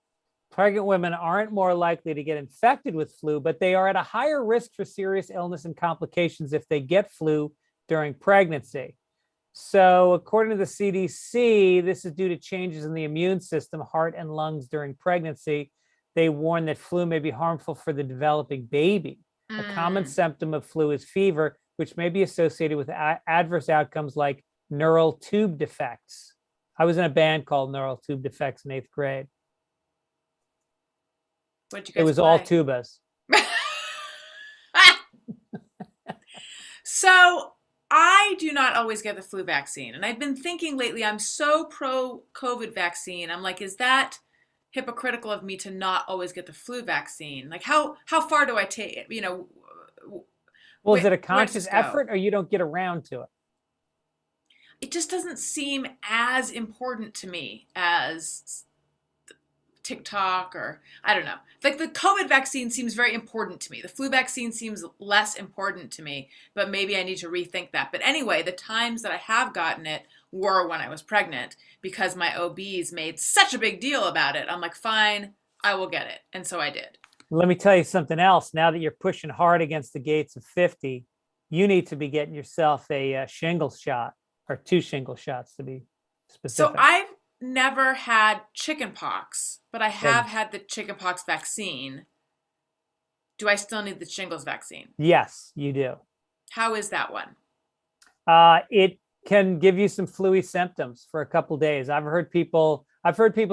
A: pregnant women aren't more likely to get infected with flu, but they are at a higher risk for serious illness and complications if they get flu during pregnancy. So, according to the CDC, this is due to changes in the immune system, heart, and lungs during pregnancy. They warn that flu may be harmful for the developing baby. A common
B: Mm.
A: symptom of flu is fever, which may be associated with adverse outcomes like neural tube defects. I was in a band called Neural Tube Defects in 8th grade.
B: What'd you
A: It
B: guys
A: was all
B: play?
A: tubas.
B: So, I do not always get the flu vaccine. And I've been thinking lately, I'm so pro COVID vaccine. I'm like, is that hypocritical of me to not always get the flu vaccine? Like, how far do I take it?
A: Well, is it a
B: Where does
A: conscious
B: this go?
A: effort or you don't get around to it?
B: It just doesn't seem as important to me as TikTok, or I don't know. Like the COVID vaccine seems very important to me. The flu vaccine seems less important to me, but maybe I need to rethink that. But anyway, the times that I have gotten it were when I was pregnant because my OBs made such a big deal about it. I'm like, fine, I will get it. And so I did.
A: Let me tell you something else. Now that you're pushing hard against the gates of 50, you need to be getting yourself a shingle shot, or 2 shingle shots to be
B: So
A: specific.
B: I've never had chickenpox, but I have
A: And
B: had the chickenpox vaccine. Do I still need the shingles vaccine?
A: yes, you do.
B: How is that one?
A: It can give you some flu-y symptoms for a couple days. I've heard people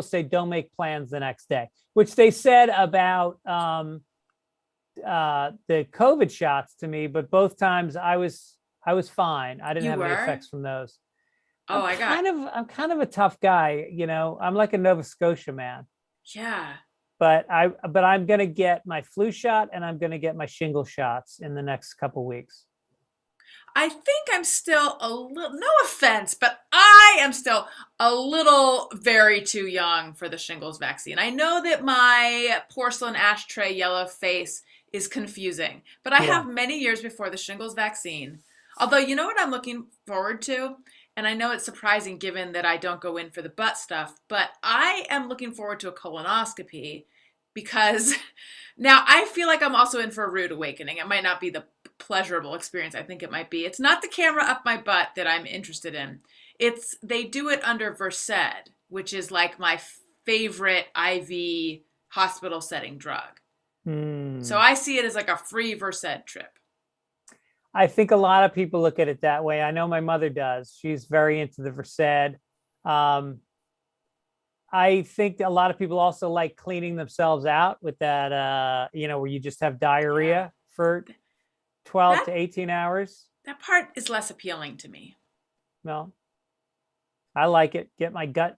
A: say don't make plans the next day, which they said about the COVID shots to me, but both times I was fine. I didn't
B: You
A: have any
B: were?
A: effects from those.
B: Oh,
A: I'm kind of a tough guy, I'm like a Nova Scotia man.
B: yeah.
A: But I'm gonna get my flu shot and I'm gonna get my shingle shots in the next couple weeks.
B: I think I'm still a little, no offense, but I am still a little very too young for the shingles vaccine. I know that my porcelain ashtray yellow face is confusing, but I
A: Yeah.
B: have many years before the shingles vaccine. Although, you know what I'm looking forward to? And I know it's surprising given that I don't go in for the butt stuff, but I am looking forward to a colonoscopy because now I feel like I'm also in for a rude awakening. It might not be the pleasurable experience I think it might be. It's not the camera up my butt that I'm interested in. They do it under Versed, which is like my favorite IV hospital setting drug. So I see it as like a free Versed trip.
A: I think a lot of people look at it that way. I know my mother does. She's very into the Versed. Um, I think a lot of people also like cleaning themselves out with that, where you just have diarrhea
B: Yeah.
A: for 12
B: That
A: to 18 hours.
B: that part is less appealing to me.
A: No, I like it. Get my gut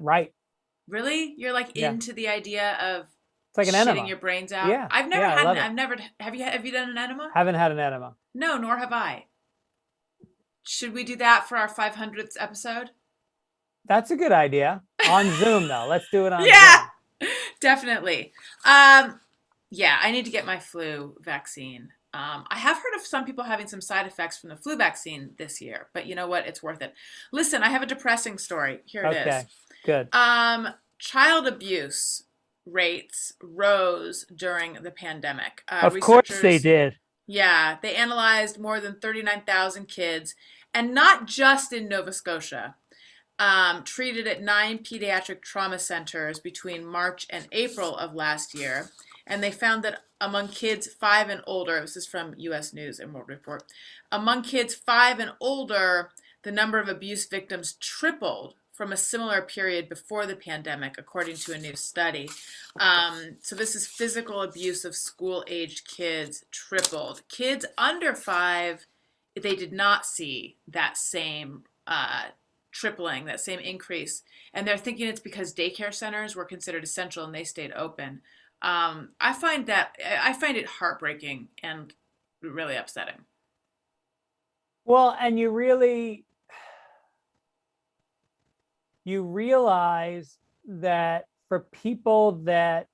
A: right.
B: Really? You're like
A: Yeah.
B: into the idea of
A: It's like an
B: shitting
A: enema.
B: your brains out?
A: Yeah.
B: I've never
A: Yeah, I
B: had
A: love
B: an,
A: it.
B: I've never have you done an enema?
A: Haven't had an enema.
B: No, nor have I. Should we do that for our 500th episode?
A: That's a good idea. On Zoom though. Let's do it on
B: Yeah,
A: Zoom.
B: definitely. Yeah, I need to get my flu vaccine. I have heard of some people having some side effects from the flu vaccine this year, but you know what? It's worth it. Listen, I have a depressing story. Here it is.
A: Okay. Good.
B: Child abuse rates rose during the pandemic.
A: Of course they
B: Researchers,
A: did.
B: yeah, they analyzed more than 39,000 kids, and not just in Nova Scotia. Treated at 9 pediatric trauma centers between March and April of last year. and they found that among kids 5 and older, this is from U.S. News and World Report, among kids 5 and older, the number of abuse victims tripled from a similar period before the pandemic, according to a new study. So this is physical abuse of school-aged kids tripled. Kids under 5, they did not see that same tripling, that same increase. And they're thinking it's because daycare centers were considered essential and they stayed open. I find it heartbreaking and really upsetting.
A: Well, and you realize that for people that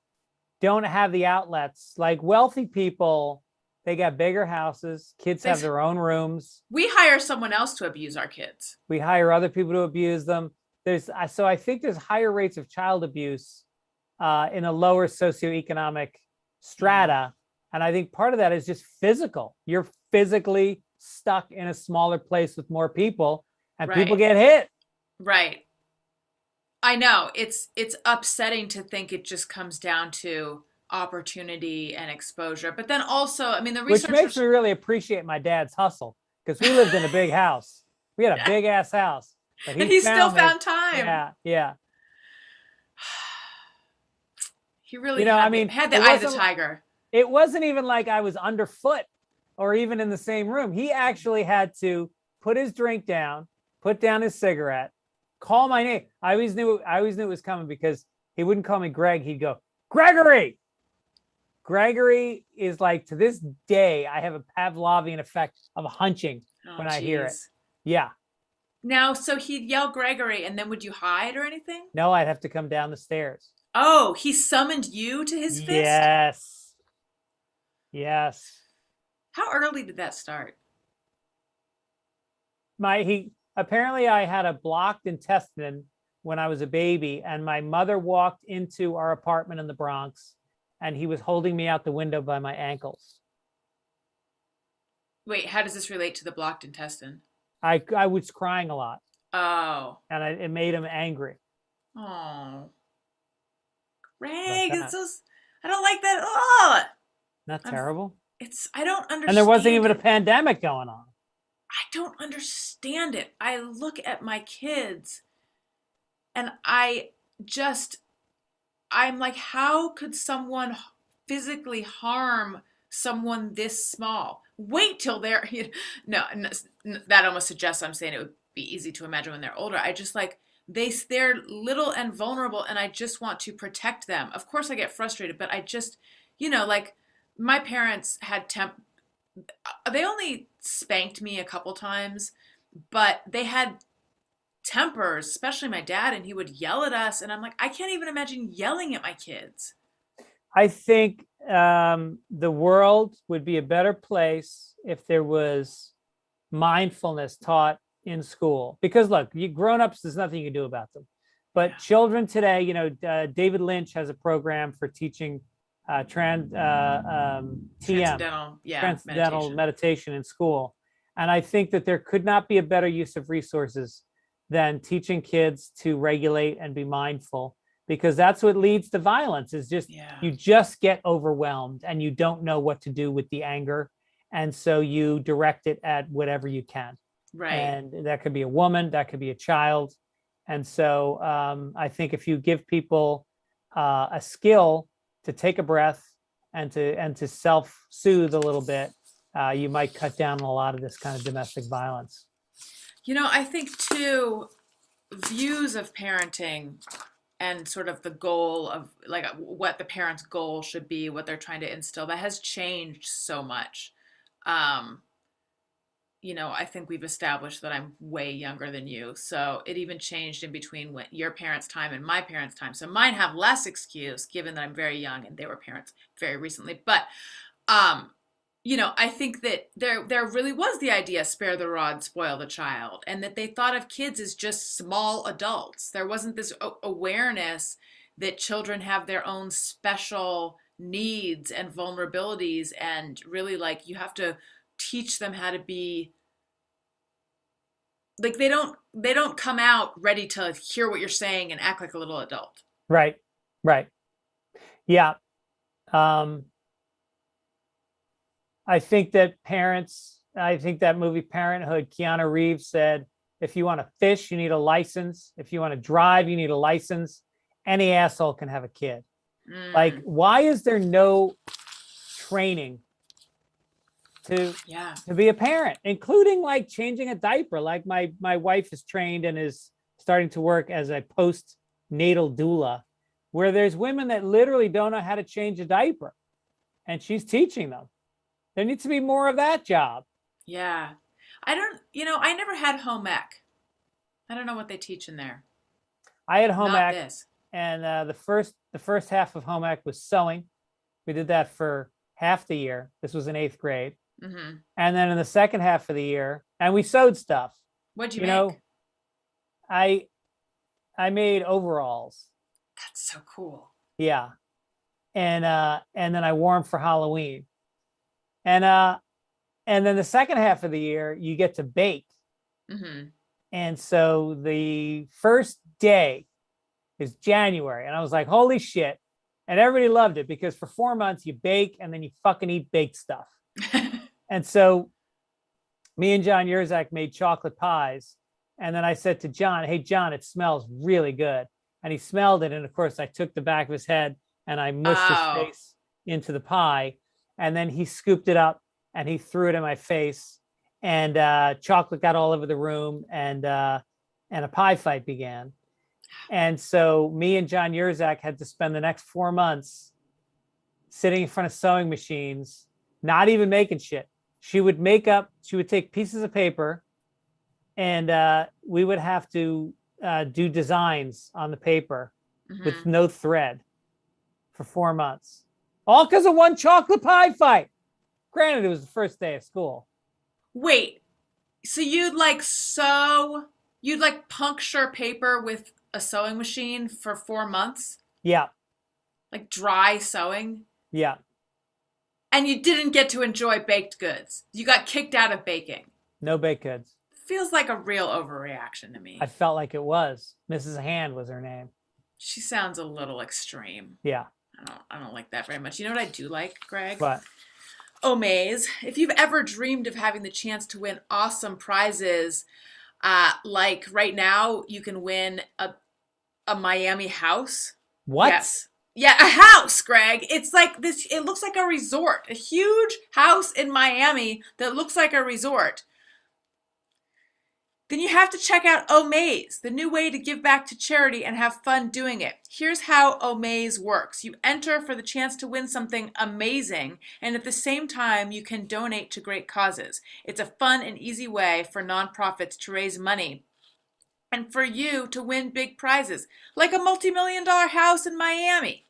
A: don't have the outlets, like wealthy people, they got bigger houses, kids have their own rooms.
B: We hire someone else to abuse our kids.
A: We hire other people to abuse them. So I think there's higher rates of child abuse in a lower socioeconomic strata. And I think part of that is just physical. You're physically stuck in a smaller place with more people, and people get hit.
B: Right. I know. It's upsetting to think it just comes down to opportunity and exposure. But then also, I mean, the research,
A: which makes me really appreciate my dad's hustle, because we lived in a big house. We had a big ass house. But
B: he still found time.
A: Yeah.
B: He really had the eye of the tiger.
A: It wasn't even like I was underfoot or even in the same room. He actually had to put his drink down, put down his cigarette, call my name. I always knew it was coming, because he wouldn't call me Greg. He'd go, Gregory. Gregory is like, to this day, I have a Pavlovian effect of hunching when I hear it. Yeah.
B: Now, so he'd yell Gregory, and then would you hide or anything?
A: No, I'd have to come down the stairs.
B: Oh, he summoned you to his fist?
A: Yes.
B: How early did that start?
A: Apparently I had a blocked intestine when I was a baby, and my mother walked into our apartment in the Bronx, and he was holding me out the window by my ankles.
B: Wait, how does this relate to the blocked intestine?
A: I was crying a lot.
B: Oh.
A: And it made him angry.
B: Oh. Greg, I don't like that. Oh.
A: Not terrible.
B: I don't understand.
A: And there wasn't even a pandemic going on.
B: I don't understand it. I look at my kids and I'm like, how could someone physically harm someone this small? Wait till they're, no, that almost suggests I'm saying it would be easy to imagine when they're older. I just like, they're little and vulnerable, and I just want to protect them. Of course I get frustrated, but I just, like my parents had they only spanked me a couple times, but they had tempers, especially my dad, and he would yell at us. And I'm like, I can't even imagine yelling at my kids.
A: I think the world would be a better place if there was mindfulness taught in school. Because look, grown-ups, there's nothing you can do about them. But children today, David Lynch has a program for teaching transcendental meditation in school. And I think that there could not be a better use of resources than teaching kids to regulate and be mindful, because that's what leads to violence. Is just you just get overwhelmed and you don't know what to do with the anger, and so you direct it at whatever you can.
B: Right.
A: And that could be a woman, that could be a child. And so I think if you give people a skill to take a breath and to self-soothe a little bit, you might cut down on a lot of this kind of domestic violence.
B: I think too, views of parenting and sort of the goal of like what the parent's goal should be, what they're trying to instill, that has changed so much. I think we've established that I'm way younger than you. So it even changed in between your parents' time and my parents' time. So mine have less excuse given that I'm very young and they were parents very recently. But, I think that there really was the idea, spare the rod, spoil the child, and that they thought of kids as just small adults. There wasn't this awareness that children have their own special needs and vulnerabilities, and really like you have to teach them how to be like they don't come out ready to hear what you're saying and act like a little adult.
A: Right. Yeah. Um, I think that movie Parenthood, Keanu Reeves said, if you want to fish, you need a license. If you want to drive, you need a license. Any asshole can have a kid. Like,
B: Mm,
A: why is there no training to
B: yeah.
A: to be a parent, including like changing a diaper? Like my wife is trained and is starting to work as a postnatal doula, where there's women that literally don't know how to change a diaper, and she's teaching them. There needs to be more of that job.
B: Yeah. I don't, I never had home ec. I don't know what they teach in there.
A: I had home
B: Not
A: ec,
B: this.
A: and the first half of home ec was sewing. We did that for half the year. This was in eighth grade,
B: Hmm.
A: and then in the second half of the year, and we sewed stuff.
B: What'd you
A: You
B: make?
A: know, I I made overalls.
B: That's so cool.
A: Yeah, and then I wore them for Halloween, and then the second half of the year you get to bake.
B: Hmm.
A: And so the first day is January. And I was like, holy shit. And everybody loved it because for 4 months you bake and then you fucking eat baked stuff. And so me and John Yurzak made chocolate pies. And then I said to John, hey, John, it smells really good. And he smelled it. And of course, I took the back of his head and I mushed his
B: Oh.
A: face into the pie. And then he scooped it up and he threw it in my face. And chocolate got all over the room. And a pie fight began. And so me and John Yurzak had to spend the next 4 months sitting in front of sewing machines, not even making shit. She would take pieces of paper and we would have to do designs on the paper with
B: Hmm.
A: no thread for 4 months. All because of one chocolate pie fight. Granted, it was the first day of school.
B: Wait, so you'd like puncture paper with a sewing machine for 4 months?
A: Yeah,
B: Like dry sewing?
A: yeah.
B: And you didn't get to enjoy baked goods. You got kicked out of baking.
A: No baked goods.
B: Feels like a real overreaction to
A: I
B: me.
A: felt like it was. Mrs. Hand was her name.
B: She sounds a little extreme.
A: Yeah.
B: I don't like that very much. You know what I do like, Greg?
A: But
B: Omaze. If you've ever dreamed of having the chance to win awesome prizes, like right now, you can win a Miami house.
A: what?
B: Yes. Yeah, a house, Greg. It's like this, it looks like a resort. A huge house in Miami that looks like a resort. Then you have to check out Omaze, the new way to give back to charity and have fun doing it. Here's how Omaze works. You enter for the chance to win something amazing, and at the same time, you can donate to great causes. It's a fun and easy way for nonprofits to raise money and for you to win big prizes, like a multi-million-dollar house in Miami.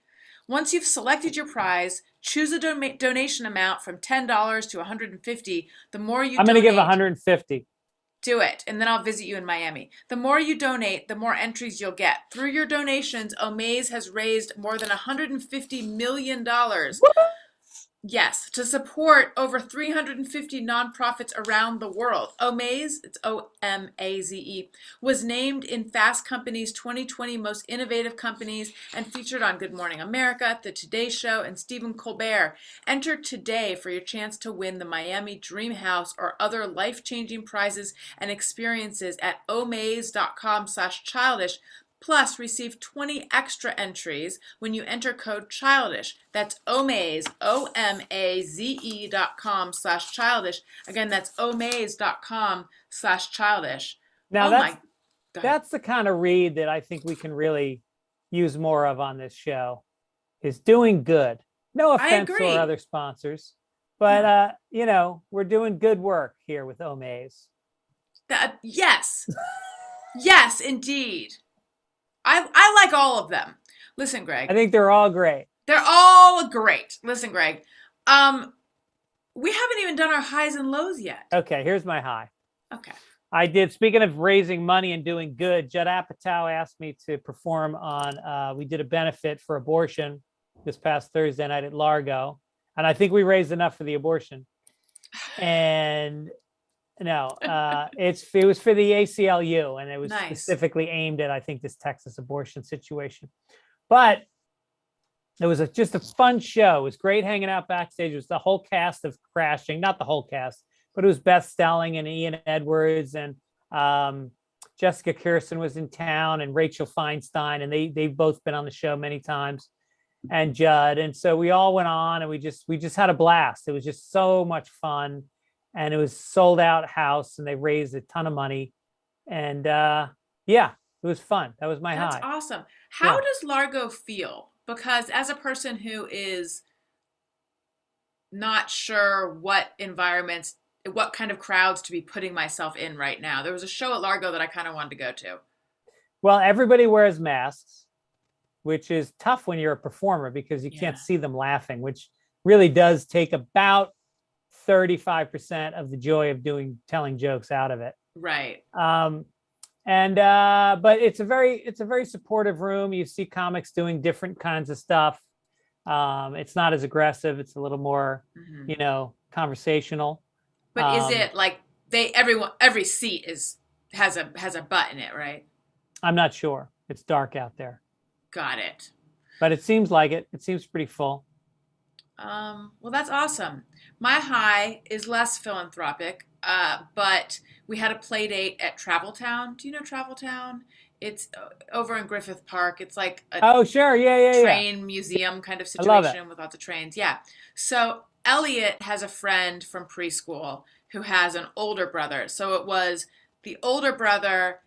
B: Once you've selected your prize, choose a donation amount from $10 to $150. The more you
A: I'm going to give
B: donate,
A: 150.
B: do it, and then I'll visit you in Miami. The more you donate, the more entries you'll get. Through your donations, Omaze has raised more than $150 million. Yes, to support over 350 nonprofits around the world. Omaze, it's Omaze, was named in Fast Company's 2020 Most Innovative Companies and featured on Good Morning America, The Today Show, and Stephen Colbert. Enter today for your chance to win the Miami Dream House or other life-changing prizes and experiences at omaze.com/childish. Plus, receive 20 extra entries when you enter code CHILDISH. That's Omaze, OMAZE.com/childish. Again, that's omaze.com/childish.
A: Now
B: Oh my, go ahead.
A: that's the kind of read that I think we can really use more of on this show is doing good. No
B: I
A: offense to
B: agree.
A: our other sponsors, but we're doing good work here with Omaze.
B: Yes, yes, indeed. I like all of them. Listen,
A: I
B: Greg,
A: think they're all great.
B: they're all great. Listen, Greg, we haven't even done our highs and lows yet.
A: Okay, here's my high.
B: Okay.
A: Speaking of raising money and doing good, Judd Apatow asked me to perform on, we did a benefit for abortion this past Thursday night at Largo. And I think we raised enough for the abortion. And no, it was for the ACLU, and it was
B: Nice.
A: specifically aimed at, I think, this Texas abortion situation. But It was just a fun show. It was great hanging out backstage. It was the whole cast of Crashing, not the whole cast, but it was Beth Stelling and Ian Edwards and um, Jessica Kirsten was in town and Rachel Feinstein, and they've both been on the show many times, and Judd. And so we all went on and we just had a blast. It was just so much fun, and it was sold out house, and they raised a ton of money, and yeah, it was fun. That was my
B: That's
A: high.
B: awesome. How
A: Yeah.
B: does Largo feel? Because as a person who is not sure what environments, what kind of crowds to be putting myself in right now, there was a show at Largo that I kind of wanted to go to.
A: Well, everybody wears masks, which is tough when you're a performer because you
B: Yeah.
A: can't see them laughing, which really does take about 35% of the joy of telling jokes out of it.
B: Right.
A: And but it's a very supportive room. You see comics doing different kinds of stuff. It's not as aggressive. It's a little more,
B: Hmm.
A: conversational.
B: But is it like every seat has a butt in it, right?
A: I'm not sure. It's dark out there,
B: Got it.
A: but it seems like it. It seems pretty full.
B: Well, that's awesome. My high is less philanthropic, but we had a play date at Travel Town. Do you know Travel Town? It's over in Griffith Park. It's like a
A: Oh, sure. Yeah.
B: train museum kind of
A: I love it.
B: situation with lots of trains. Yeah. So Elliot has a friend from preschool who has an older brother. So it was the older brother,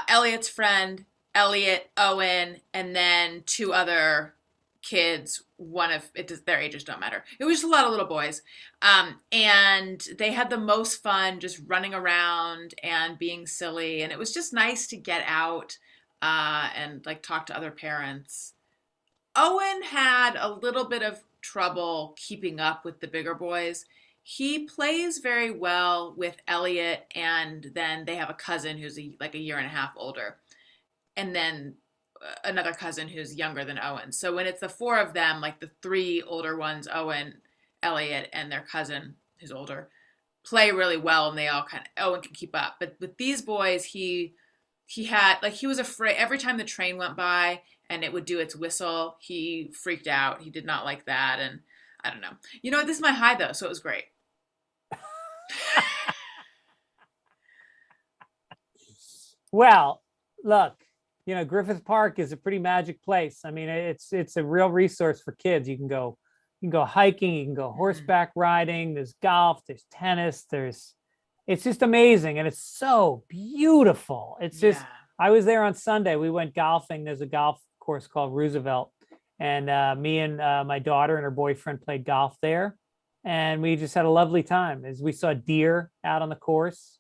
B: Elliot's friend, Elliot, Owen, and then two other kids. One of it, their ages don't matter. It was just a lot of little boys, and they had the most fun just running around and being silly. And it was just nice to get out and like talk to other parents. Owen had a little bit of trouble keeping up with the bigger boys. He plays very well with Elliot, and then they have a cousin who's like a year and a half older, and then another cousin who's younger than Owen. So when it's the four of them, like the three older ones, Owen, Elliot, and their cousin who's older, play really well, and they all kind of Owen can keep up. But with these boys, he had like he was afraid every time the train went by and it would do its whistle. He freaked out. He did not like that, and I don't know. You know, this is my high though, so it was great.
A: Well, look, Griffith Park is a pretty magic place. I mean, it's a real resource for kids. You can go hiking, you can go horseback riding, there's golf, there's tennis, it's just amazing. And it's so beautiful. It's just,
B: Yeah.
A: I was there on Sunday. We went golfing. There's a golf course called Roosevelt. And me and my daughter and her boyfriend played golf there. And we just had a lovely time as we saw deer out on the course,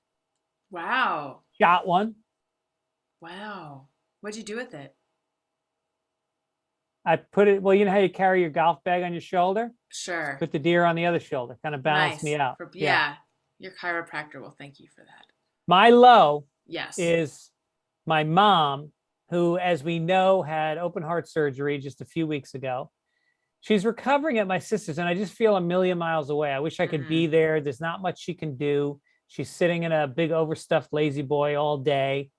B: Wow.
A: shot one.
B: Wow. What'd you do with it?
A: I put it, well, you know how you carry your golf bag on your shoulder?
B: Sure.
A: Put the deer on the other shoulder, kind of balanced
B: Nice.
A: me out.
B: Yeah. Your chiropractor will thank you for that.
A: My low
B: Yes.
A: is my mom, who, as we know, had open heart surgery just a few weeks ago. She's recovering at my sister's, and I just feel a million miles away. I wish I could be there. There's not much she can do. She's sitting in a big overstuffed lazy boy all day,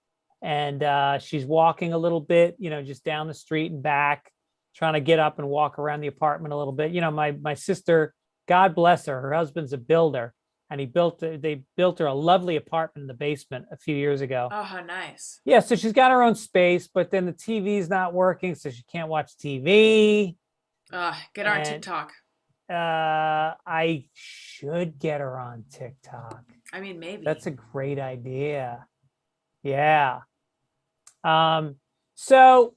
A: and she's walking a little bit, just down the street and back, trying to get up and walk around the apartment a little bit. My sister, God bless her husband's a builder, and they built her a lovely apartment in the basement a few years ago.
B: Oh, how nice.
A: Yeah, so she's got her own space, but then the TV's not working, so she can't watch TV.
B: Get her on
A: And
B: TikTok.
A: I should get her on TikTok.
B: I mean, maybe.
A: That's a great idea. Yeah. So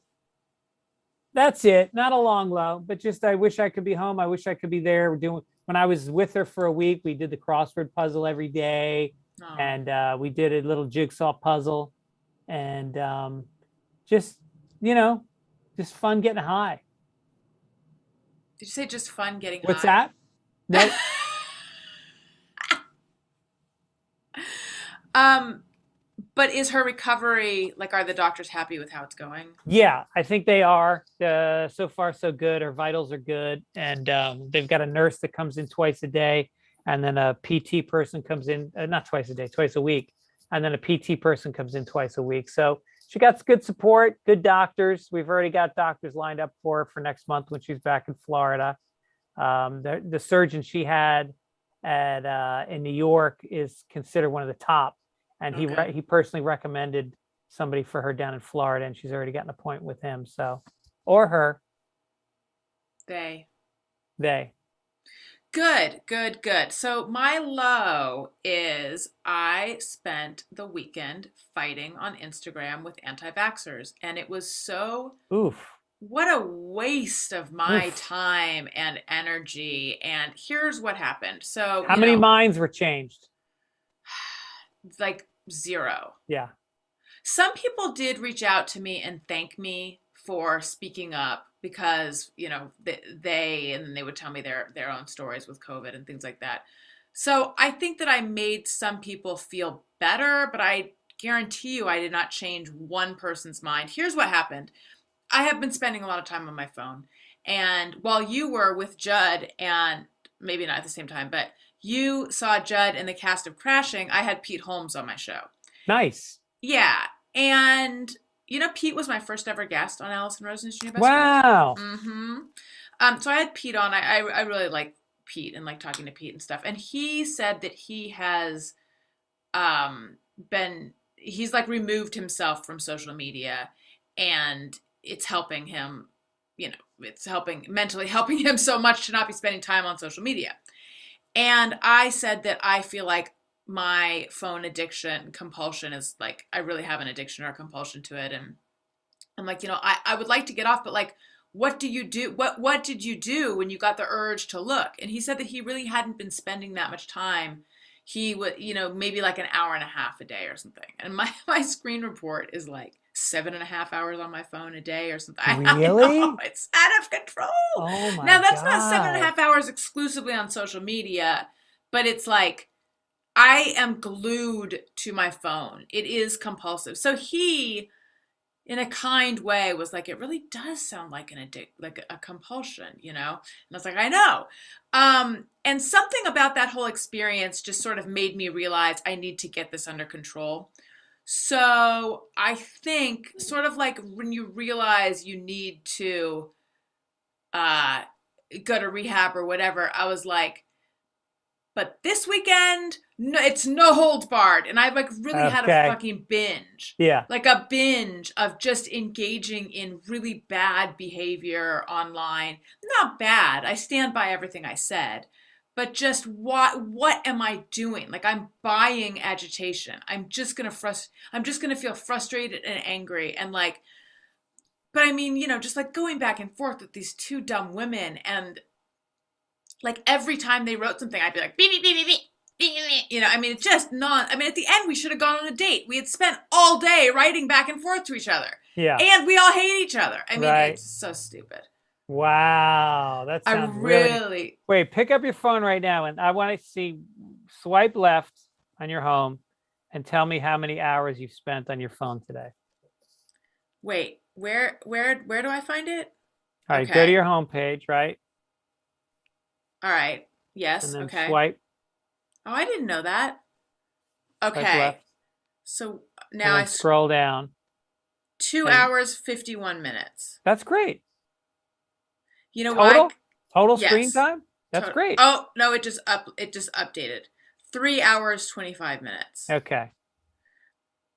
A: that's it. Not a long low, but just I wish I could be home. I wish I could be there. When I was with her for a week, we did the crossword puzzle every day,
B: Oh.
A: and we did a little jigsaw puzzle, and just just fun getting high.
B: Did you say just fun getting
A: What's
B: high?
A: that? Nope.
B: But is her recovery, like, are the doctors happy with how it's going?
A: Yeah, I think they are. So far, so good. Her vitals are good, and they've got a nurse that comes in twice a day, and then a PT person comes in not twice a day, twice a week, and then a PT person comes in twice a week. So she got good support, good doctors. We've already got doctors lined up for next month when she's back in Florida. The surgeon she had at in New York is considered one of the top, and
B: Okay.
A: he personally recommended somebody for her down in Florida, and she's already gotten a point with him. So, or her,
B: They.
A: they.
B: Good, good, good. So my low is I spent the weekend fighting on Instagram with anti-vaxxers, and it was so
A: Oof,
B: what a waste of my
A: oof.
B: time and energy. And here's what happened. So,
A: How many minds were changed?
B: like zero.
A: Yeah,
B: Some people did reach out to me and thank me for speaking up because, and then they would tell me their own stories with COVID and things like that. So I think that I made some people feel better, but I guarantee you I did not change one person's mind. Here's what happened. I have been spending a lot of time on my phone. And while you were with Judd, and maybe not at the same time, but you saw Judd in the cast of Crashing, I had Pete Holmes on my show.
A: nice.
B: Yeah. And Pete was my first ever guest on Allison Rosen's Junior Best Friend.
A: Wow.
B: Mm-hmm. So I had Pete on. I really like Pete and like talking to Pete and stuff. And he said that he has he's like removed himself from social media, and it's helping him, it's mentally helping him so much to not be spending time on social media. And I said that I feel like my phone addiction compulsion is like, I really have an addiction or a compulsion to it. And I'm like, I would like to get off, but like, what do you do? What did you do when you got the urge to look? And he said that he really hadn't been spending that much time. He would, maybe like an hour and a half a day or something. And my screen report is like 7.5 hours on my phone a day or something. I
A: Really?
B: know, it's out of control.
A: Oh my
B: Now that's not
A: God.
B: 7.5 hours exclusively on social media, but it's like I am glued to my phone. It is compulsive. So he, in a kind way, was like, it really does sound like like a compulsion, And I was like, I know. And something about that whole experience just sort of made me realize I need to get this under control. So I think sort of like when you realize you need to uh, go to rehab or whatever, I was like, but this weekend, no, it's no holds barred. And I've like really had a
A: Okay.
B: fucking binge.
A: Yeah.
B: Like a binge of just engaging in really bad behavior online. Not bad. I stand by everything I said. But just what am I doing? Like I'm buying agitation. I'm just gonna feel frustrated and angry and like, but I mean, just like going back and forth with these two dumb women, and like every time they wrote something, I'd be like, beep, beep, beep, beep, beep. I mean, it's just I mean, at the end, we should have gone on a date. We had spent all day writing back and forth to each other.
A: Yeah.
B: And we all hate each other. I mean,
A: Right.
B: It's so stupid.
A: Wow. That
B: I
A: sounds
B: really.
A: Wait, pick up your phone right now, and I want to see, swipe left on your home and tell me how many hours you've spent on your phone today.
B: Wait, where do I find it?
A: All right, go
B: Okay.
A: to your home page, right?
B: All right. Yes.
A: And then
B: Okay.
A: swipe
B: Oh, I didn't know that.
A: left,
B: Okay. So
A: and
B: now
A: then scroll down.
B: 2
A: and-
B: hours, 51 minutes.
A: That's great.
B: You know
A: Total?
B: why?
A: Total
B: Yes.
A: screen time? That's great.
B: Oh, no, it just updated. 3 hours, 25 minutes.
A: Okay.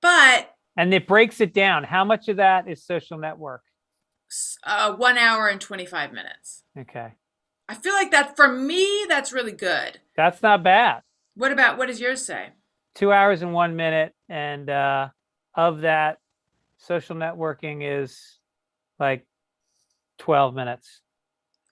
B: But
A: And it breaks it down. How much of that is social network?
B: 1 hour and 25 minutes.
A: Okay.
B: I feel like that, for me, that's really good.
A: That's not bad.
B: What does yours say?
A: 2 hours and 1 minute. And of that, social networking is like 12 minutes.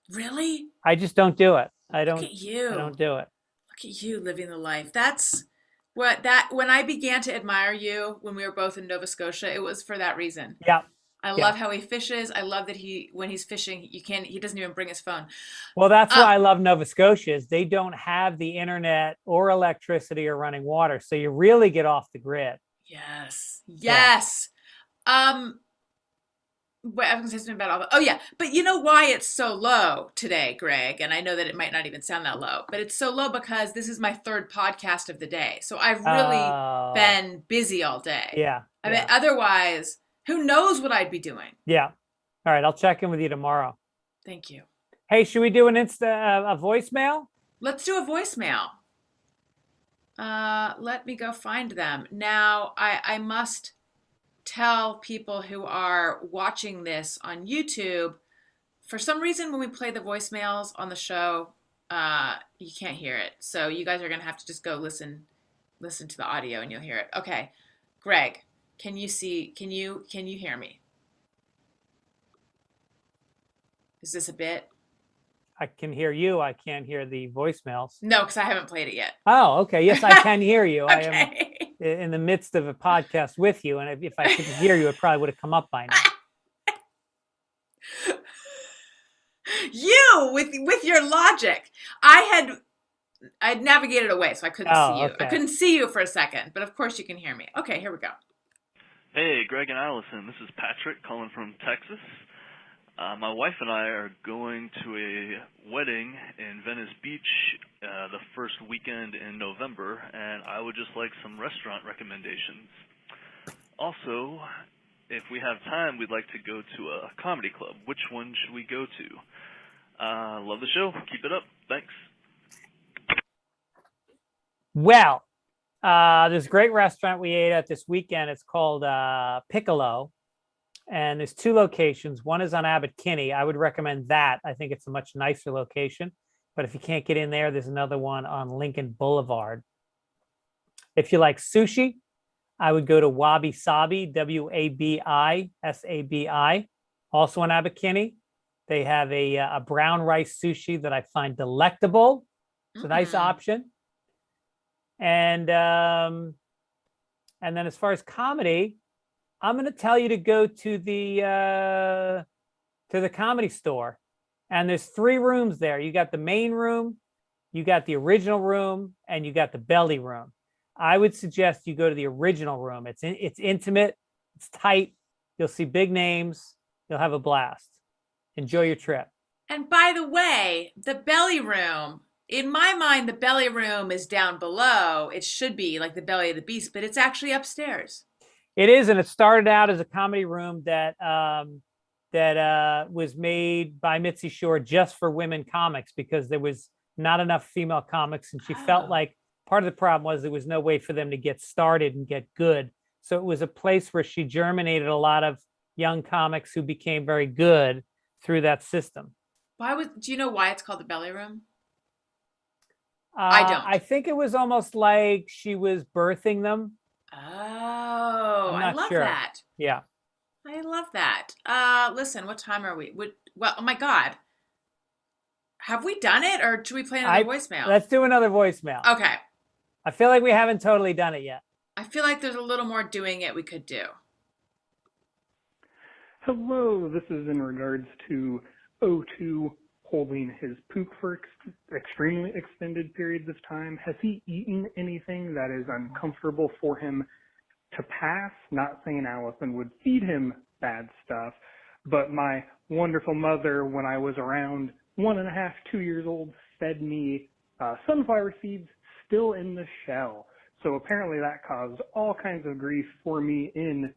B: Really?
A: I just don't do it. I
B: Look at you.
A: I don't do it.
B: Look at you living the life. That's when I began to admire you when we were both in Nova Scotia, it was for that reason.
A: Yeah.
B: I
A: Yeah.
B: love how he fishes. I love that when he's fishing, he doesn't even bring his phone.
A: Well, that's why I love Nova Scotia is they don't have the internet or electricity or running water. So you really get off the grid.
B: Yes. Yes. But I was going to say something about all that. Oh yeah. But you know why it's so low today, Greg? And I know that it might not even sound that low, but it's so low because this is my third podcast of the day. So I've really been busy all day.
A: Yeah.
B: I mean, otherwise, Who knows what I'd be doing?
A: Yeah. All right. I'll check in with you tomorrow.
B: Thank you.
A: Hey, should we do an a voicemail?
B: Let's do a voicemail. Let me go find them. Now, I must tell people who are watching this on YouTube, for some reason, when we play the voicemails on the show, you can't hear it. So you guys are gonna have to just go listen to the audio, and you'll hear it. Okay, Greg, can you see? Can you hear me? Is this a bit?
A: I can hear you. I can't hear the voicemails.
B: No, because I haven't played it yet.
A: Oh, okay. Yes, I can hear you. I am
B: Okay.
A: in the midst of a podcast with you, and if I couldn't hear you, it probably would have come up by now.
B: You with your logic. I'd navigated away, so I couldn't see you.
A: Okay.
B: I couldn't see you for a second, but of course you can hear me. Okay, here we go.
C: Hey, Greg and Allison. This is Patrick calling from Texas. My wife and I are going to a wedding in Venice Beach the first weekend in November, and I would just like some restaurant recommendations. Also, if we have time, we'd like to go to a comedy club. Which one should we go to? Love the show. Keep it up. Thanks.
A: Well, there's a great restaurant we ate at this weekend. It's called Piccolo, and there's two locations. One is on Abbot Kinney. I would recommend that. I think it's a much nicer location. But if you can't get in there, there's another one on Lincoln Boulevard. If you like sushi, I would go to Wabi Sabi, Wabisabi, also on Abbot Kinney. They have a brown rice sushi that I find delectable. It's a nice option. And then as far as comedy, I'm going to tell you to go to the Comedy Store. And there's 3 rooms there. You got the main room, you got the original room, and you got the belly room. I would suggest you go to the original room. It's intimate, it's tight. You'll see big names. You'll have a blast. Enjoy your trip.
B: And by the way, the belly room, in my mind, the belly room is down below. It should be like the belly of the beast, but it's actually upstairs.
A: It is, and it started out as a comedy room that was made by Mitzi Shore just for women comics because there was not enough female comics, and she felt like part of the problem was there was no way for them to get started and get good. So it was a place where she germinated a lot of young comics who became very good through that system.
B: Do you know why it's called the belly room? I don't.
A: I think it was almost like she was birthing them.
B: Oh,
A: I'm
B: I
A: not
B: love
A: sure.
B: that.
A: Yeah.
B: I love that. Listen, what time are we? Well, oh my God. Have we done it, or should we play another voicemail?
A: Let's do another voicemail.
B: Okay.
A: I feel like we haven't totally done it yet.
B: I feel like there's a little more doing it we could do.
D: Hello, this is in regards to O2 holding his poop for extremely extended periods of time. Has he eaten anything that is uncomfortable for him to pass? Not saying Allison would feed him bad stuff, but my wonderful mother, when I was around 1.5, 2 years old, fed me sunflower seeds still in the shell. So apparently that caused all kinds of grief for me in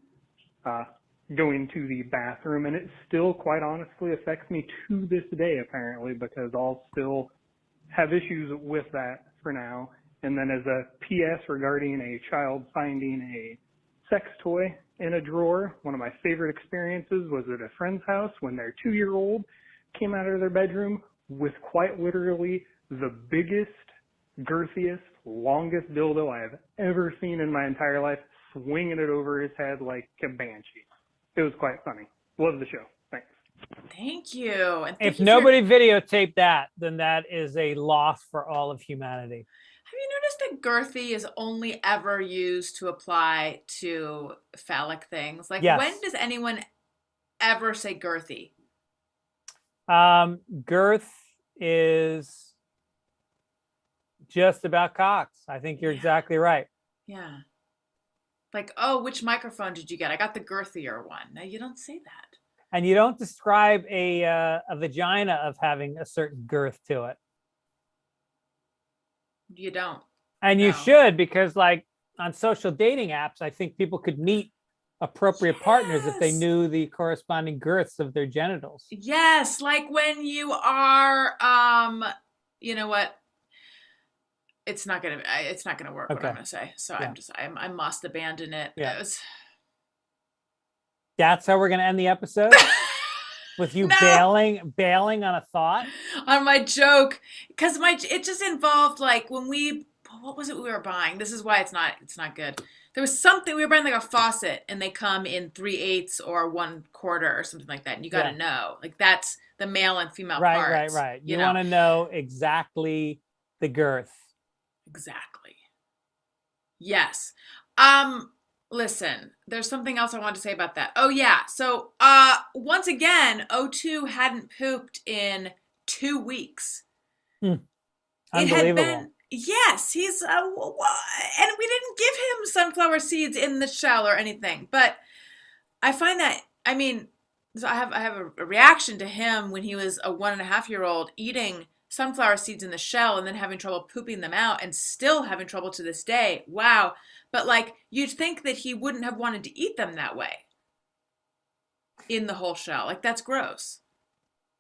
D: going to the bathroom, and it still quite honestly affects me to this day apparently, because I'll still have issues with that for now. And then as a PS regarding a child finding a sex toy in a drawer, one of my favorite experiences was at a friend's house when their 2-year-old came out of their bedroom with quite literally the biggest, girthiest, longest dildo I have ever seen in my entire life, swinging it over his head like a banshee. It was quite funny. Love the show. Thanks.
B: Thank you. And
A: if nobody videotaped that, then that is a loss for all of humanity.
B: Have you noticed that girthy is only ever used to apply to phallic things? Like,
A: yes.
B: When does anyone ever say girthy?
A: Girth is just about cocks. I think you're exactly right.
B: Yeah. Like, oh, which microphone did you get? I got the girthier one. No, you don't say that.
A: And you don't describe a vagina of having a certain girth to it.
B: You don't.
A: And
B: No.
A: you should, because like on social dating apps, I think people could meet appropriate partners if they
B: Yes.
A: knew the corresponding girths of their genitals.
B: Yes, like when you are, you know what? It's not gonna work. What
A: Okay.
B: I'm gonna say. So
A: Yeah.
B: I must abandon it.
A: Yeah.
B: It was
A: That's how we're going to end the episode, with you
B: No.
A: bailing on a thought.
B: on my joke, because it just involved like when what was it we were buying? This is why it's not good. There was something we were buying, like a faucet, and they come in 3/8 or 1/4 or something like that, and you got to know, like, that's the male and female parts.
A: Right. You want to know exactly the girth.
B: Exactly. Yes. Listen, there's something else I wanted to say about that. Oh yeah. So once again, O2 hadn't pooped in 2 weeks. It had
A: Unbelievable.
B: been, yes, he's and we didn't give him sunflower seeds in the shell or anything. But I find that, I mean, so I have a reaction to him when he was a 1.5-year-old eating sunflower seeds in the shell and then having trouble pooping them out, and still having trouble to this day. Wow. But like, you'd think that he wouldn't have wanted to eat them that way, in the whole shell. Like, that's gross.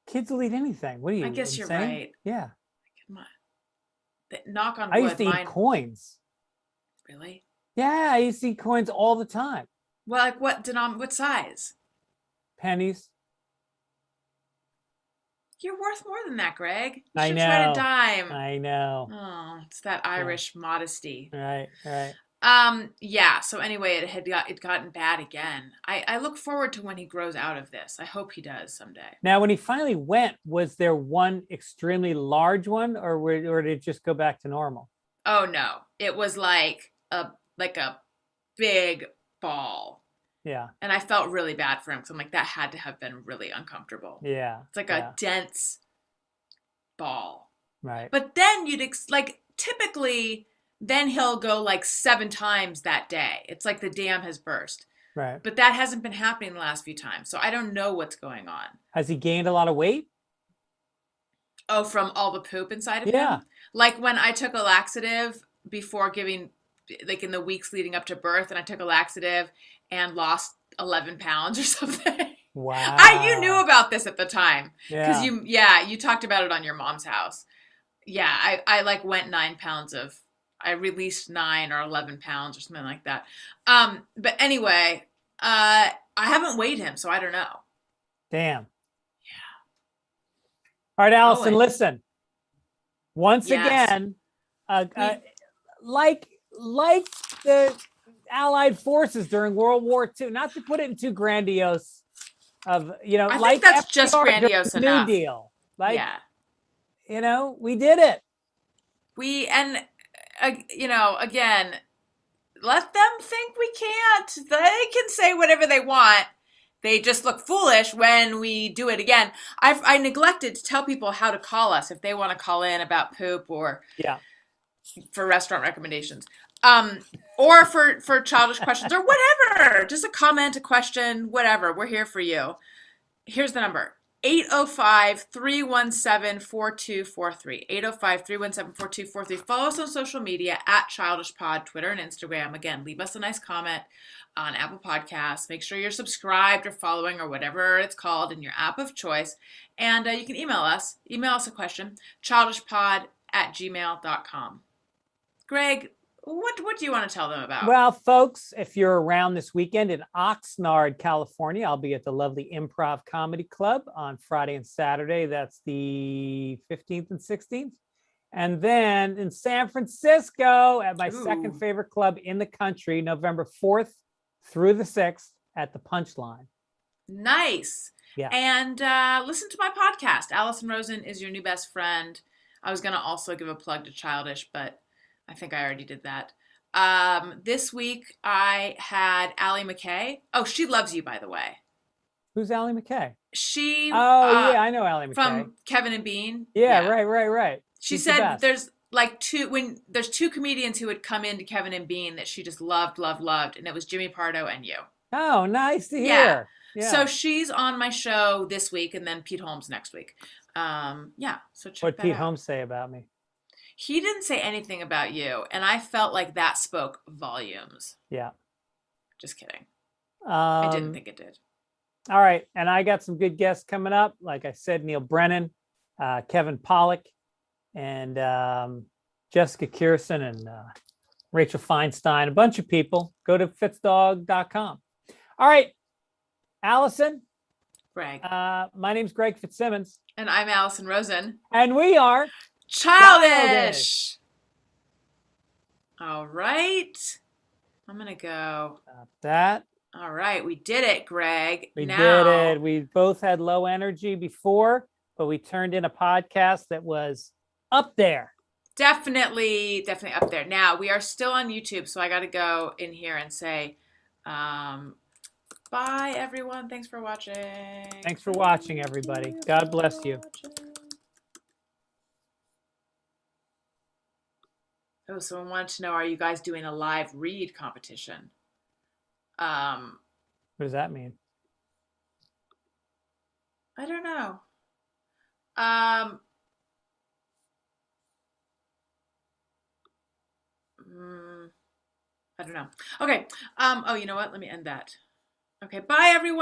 A: Kids will eat anything. What are you,
B: I guess
A: insane?
B: you're right.
A: Yeah.
B: Come on. Knock on wood.
A: I used to eat coins.
B: Really?
A: Yeah, I used to eat coins all the time.
B: Well, like what size?
A: Pennies.
B: You're worth more than that, Greg. You
A: I
B: should
A: know.
B: try a dime.
A: I know.
B: Oh, it's that Irish modesty.
A: Right.
B: Yeah, so anyway, it gotten bad again. I look forward to when he grows out of this. I hope he does someday.
A: Now, when he finally went, was there one extremely large one, or did it just go back to normal?
B: Oh no, it was like a big ball.
A: Yeah.
B: And I felt really bad for him, because I'm like, that had to have been really uncomfortable.
A: Yeah.
B: It's like a dense ball.
A: Right.
B: But then typically, then he'll go like 7 times that day. It's like the dam has burst.
A: Right.
B: But that hasn't been happening the last few times. So I don't know what's going on.
A: Has he gained a lot of weight?
B: Oh, from all the poop inside of him? Like when I took a laxative before giving, like in the weeks leading up to birth, and I took a laxative and lost 11 pounds or something.
A: Wow.
B: You knew about this at the time.
A: Yeah.
B: Because you talked about it on your mom's house. Yeah, I like went 9 pounds I released 9 or 11 pounds or something like that. But anyway, I haven't weighed him, so I don't know.
A: Damn. Yeah. All right, Allison, listen. Once again, like the Allied forces during World War II, not to put it in too grandiose of,
B: I
A: like
B: think that's
A: FDR
B: just grandiose
A: during the
B: enough.
A: New Deal. Like,
B: yeah.
A: We did it.
B: Again, let them think we can't. They can say whatever they want. They just look foolish when we do it again. I neglected to tell people how to call us if they want to call in about poop, or for restaurant recommendations, or for childish questions or whatever. Just a comment, a question, whatever. We're here for you. Here's the number: 805-317-4243. 805-317-4243. Follow us on social media at ChildishPod, Twitter and Instagram. Again, leave us a nice comment on Apple Podcasts. Make sure you're subscribed or following or whatever it's called in your app of choice. And you can email us. Email us a question, childishpod@gmail.com. Greg, what do you want to tell them about?
A: Well, folks, if you're around this weekend in Oxnard, California, I'll be at the lovely Improv Comedy Club on Friday and Saturday. That's the 15th and 16th. And then in San Francisco at my second favorite club in the country, November 4th through the 6th at the Punchline.
B: Nice.
A: Yeah.
B: And listen to my podcast. Allison Rosen is your new best friend. I was going to also give a plug to Childish, but I think I already did that. This week I had Allie McKay. Oh, she loves you, by the way.
A: Who's Allie McKay?
B: She.
A: Yeah, I know Allie McKay.
B: From Kevin and Bean.
A: Yeah. Right.
B: She said there's like there's 2 comedians who would come into Kevin and Bean that she just loved, and it was Jimmy Pardo and you.
A: Oh, nice to hear. Yeah.
B: So she's on my show this week, and then Pete Holmes next week. So check
A: What'd
B: that
A: Pete
B: out.
A: Holmes say about me?
B: He didn't say anything about you, and I felt like that spoke volumes.
A: Yeah.
B: Just kidding. I didn't think it did.
A: All right. And I got some good guests coming up. Like I said, Neil Brennan, Kevin Pollock, and Jessica Kierson and Rachel Feinstein, a bunch of people. Go to fitzdog.com. All right. Allison.
B: Greg.
A: My name's Greg Fitzsimmons.
B: And I'm Allison Rosen.
A: And we are
B: Childish. All right. I'm going to go.
A: That.
B: All right. We did it, Greg.
A: We did it. We both had low energy before, but we turned in a podcast that was up there.
B: Definitely up there. Now, we are still on YouTube, so I got to go in here and say bye, everyone. Thanks for watching.
A: Thanks for watching, everybody. God bless you.
B: Oh, someone wanted to know, are you guys doing a live read competition?
A: What does that mean?
B: I don't know. I don't know. Okay. Oh, you know what? Let me end that. Okay. Bye, everyone.